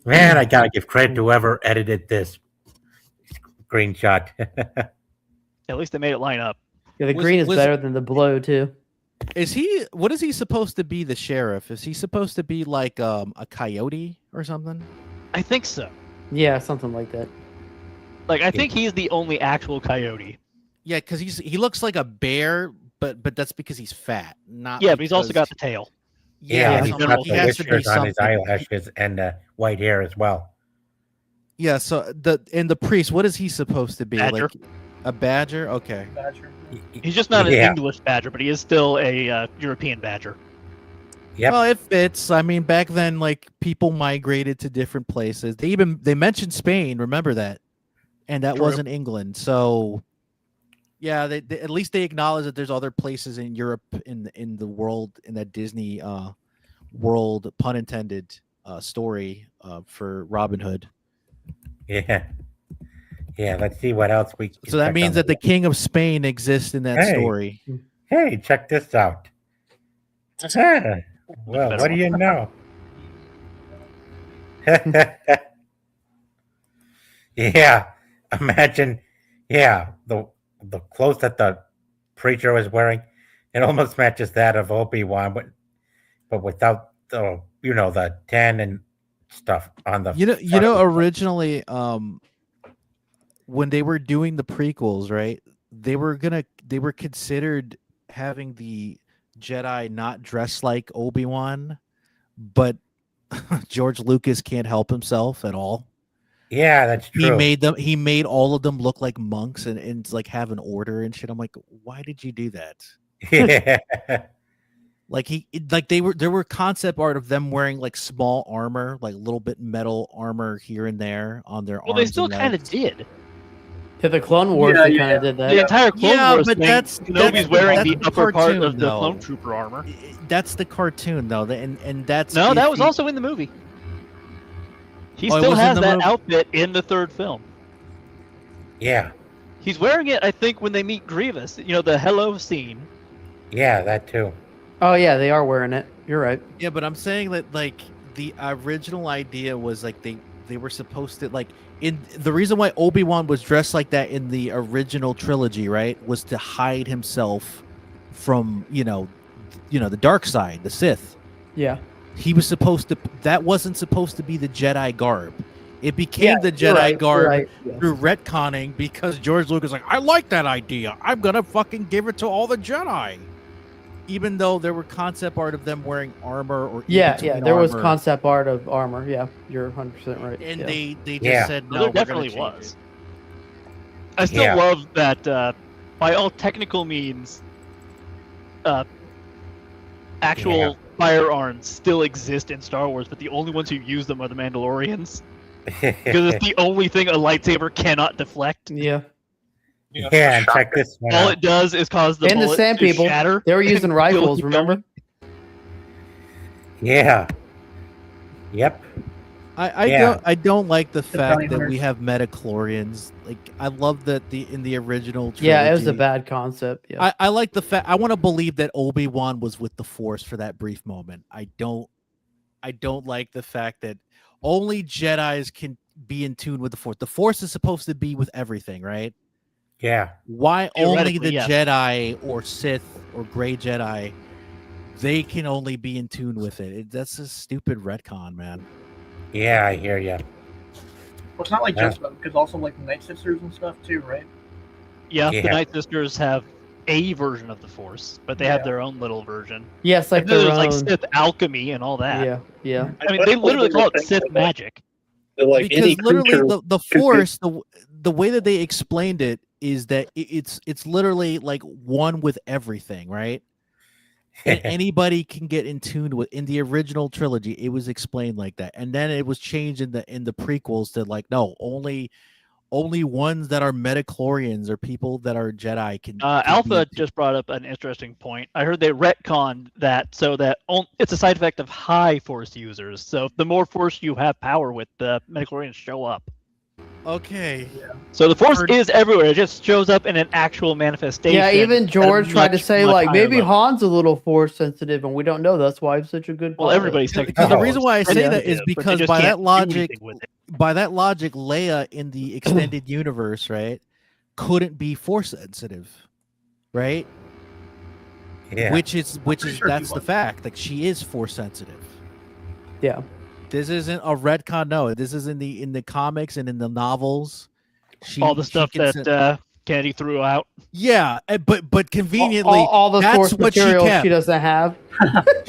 Man, I gotta give credit to whoever edited this screenshot. At least they made it line up. Yeah, the Was- green is was- better than the blue too. Is he? What is he supposed to be? The sheriff? Is he supposed to be like a coyote or something? I think so. Yeah, something like that. Like, I think he's the only actual coyote. Yeah, because he looks like a bear, but that's because he's fat. Not Yeah, but he's also because- got the tail. Yeah, Yeah, he's something- got he the has to be whiskers on his something. eyelashes and white hair as well. Yeah, so the priest, what is he supposed to be? Badger. Like a badger? Okay. Badger. He's just not an Yeah. English badger, but he is still a European badger. Yep. Well, it fits. I mean, back then, like people migrated to different places. They mentioned Spain. Remember that, and that True. wasn't England. So, yeah, they at least they acknowledge that there's other places in Europe in the world in that Disney world, pun intended, story for Robin Hood. Yeah. Yeah, let's see what else we can So that check means on that the King of Spain exists in that Hey. story. Hey, check this out. Ah, well, what do you know? Yeah, imagine, yeah, the clothes that the preacher was wearing, it almost matches that of Obi-Wan, but without the, the tan and stuff on the You know, front of it. originally, when they were doing the prequels, right? They were considered having the Jedi not dress like Obi-Wan, but George Lucas can't help himself at all. Yeah, that's true. He made all of them look like monks and like have an order and shit. I'm like, why did you do that? Yeah. Like there were concept art of them wearing like small armor, like little bit metal armor here and there on their Well, arms. they still and kind of legs. did. To the Clone Wars, Yeah, they yeah. kind of did The that. entire Clone Yeah, Wars but thing, that's Kenobi's wearing that's the the upper part cartoon, of the though. clone trooper armor. That's the cartoon though, and that's No, that was iffy. also in the movie. He Oh, it still was in has the that movie? outfit in the third film. Yeah, He's wearing it, I think, when they meet Grievous. You know, the hello scene. yeah, that too. Oh yeah, they are wearing it. You're right. Yeah, but I'm saying that like the original idea was like they were supposed to like in the reason why Obi-Wan was dressed like that in the original trilogy, right, was to hide himself from the dark side, the Sith. Yeah. He was supposed to. That wasn't supposed to be the Jedi garb. It became the You're Jedi right, you're garb right. Yeah. through retconning because George Lucas was like, I like that idea. I'm gonna fucking give it to all the Jedi. even though there were concept art of them wearing armor or Yeah, even yeah. twin There was armor, concept art of armor. Yeah, you're 100% right. and yeah. they just Yeah. said Well, no. there we're gonna definitely change was. it." I still Yeah. love that. By all technical means, actual Yeah. firearms still exist in Star Wars, but the only ones who use them are the Mandalorians because it's the only thing a lightsaber cannot deflect. Yeah. Yeah, and check this one All out. it does is cause the And the bullet sand to people, shatter. they were using and rifles, keep remember? going. Yeah. Yep. Yeah. I don't like the bounty fact that we hunters. have metachlorians. Like I love that in the original trilogy. Yeah, it was a bad concept. Yeah. I like the fact I want to believe that Obi-Wan was with the Force for that brief moment. I don't like the fact that only Jedis can be in tune with the Force. The Force is supposed to be with everything, right? Yeah. Why only Theoretically, the yes. Jedi or Sith or Gray Jedi, they can only be in tune with it? That's a stupid retcon, man. Yeah, I hear you. Well, it's not like Yeah. just them, because also like the Night Sisters and stuff too, right? Yeah, Yeah. the Night Sisters have a version of the Force, but they have Yeah. their own little version. Yes, like And then their there's like own. Sith alchemy and all that. Yeah, yeah. I mean, they literally call it Sith magic. Like Because any literally creature, the could- Force, the way that they explained it is that it's literally like one with everything, right? And anybody can get in tune with. In the original trilogy, it was explained like that, and then it was changed in the prequels to like no, only ones that are metachlorians or people that are Jedi can. can be Alpha in tune. just brought up an interesting point. I heard they retconned that so that it's a side effect of high Force users. So the more Force you have power with, the midichlorians show up. Okay. So the Force Heard- is everywhere. It just shows up in an actual manifestation. Yeah, even at a George tried to much, say much like higher maybe level. Han's a little force sensitive, and we don't know. That's why he's such a good. Well, pilot. everybody's Because technically. the reason why I say Yeah. that is sensitive, but they because just by can't that do logic, anything with it. Leia in the extended universe, right, couldn't be force sensitive, right? Yeah. Which is pretty sure she that's the was. fact. Like she is force sensitive. Yeah. This isn't a retcon. No, this is in the comics and in the novels. All the stuff can sen- that Kennedy threw out. yeah, but conveniently all the that's force what she material kept. she doesn't have.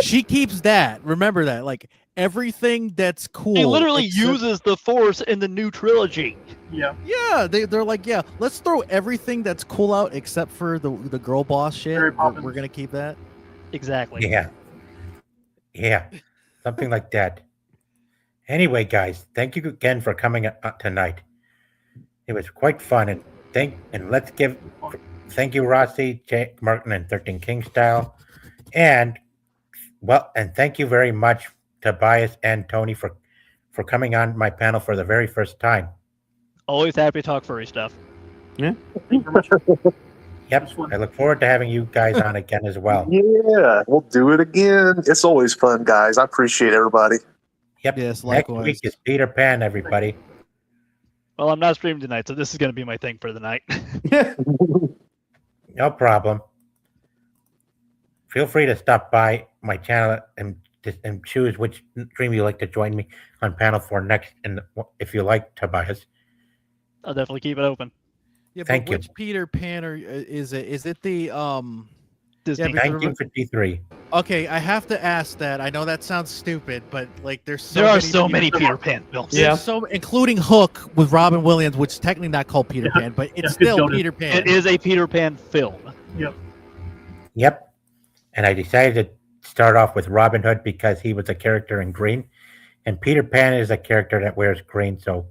she keeps that. Remember that, like everything that's cool. He literally except- uses the Force in the new trilogy. Yeah. Yeah, they're like, yeah, let's throw everything that's cool out except for the girl boss shit. Mary We're Poppins. gonna keep that. Exactly. Yeah. Yeah. Something like that. Anyway, guys, thank you again for coming tonight. It was quite fun, and let's give thank you, Rossi, Jake Martin, and 13 King Style, and thank you very much, Tobias and Tony, for coming on my panel for the very first time. Always happy to talk furry stuff. Thank you very much. Yep, This one. I look forward to having you guys on again as well. Yeah, we'll do it again. It's always fun, guys. I appreciate everybody. Yep. Yes, Next likewise. week is Peter Pan, everybody. Well, I'm not streaming tonight, so this is going to be my thing for the night. No problem. Feel free to stop by my channel and choose which stream you like to join me on panel for next, and if you like, Tobias. I'll definitely keep it open. Yeah, Thank but you. which Peter Pan is it? Is it the Disney. Yeah, because- 1953. Okay, I have to ask that. I know that sounds stupid, but like there's so there are many so many Peter- Peter Pan films. Yeah. There's so including Hook with Robin Williams, which is technically not called Peter Yeah. Pan, but Yeah, it's good still donut. Peter Pan. It is a Peter Pan film. Yep. And I decided to start off with Robin Hood because he was a character in green, and Peter Pan is a character that wears green. So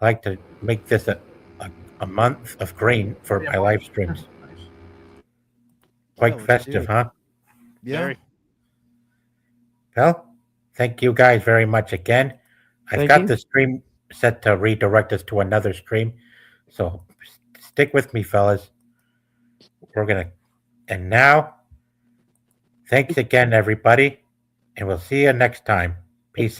I like to make this a month of green for Yeah. my live streams. Nice. Quite what you festive, do. huh? Yeah. Very. Well, thank you guys very much again. I've Thank got you. the stream set to redirect us to another stream. So stick with me, fellas. And now, thanks again, everybody. And we'll see you next time. Peace out.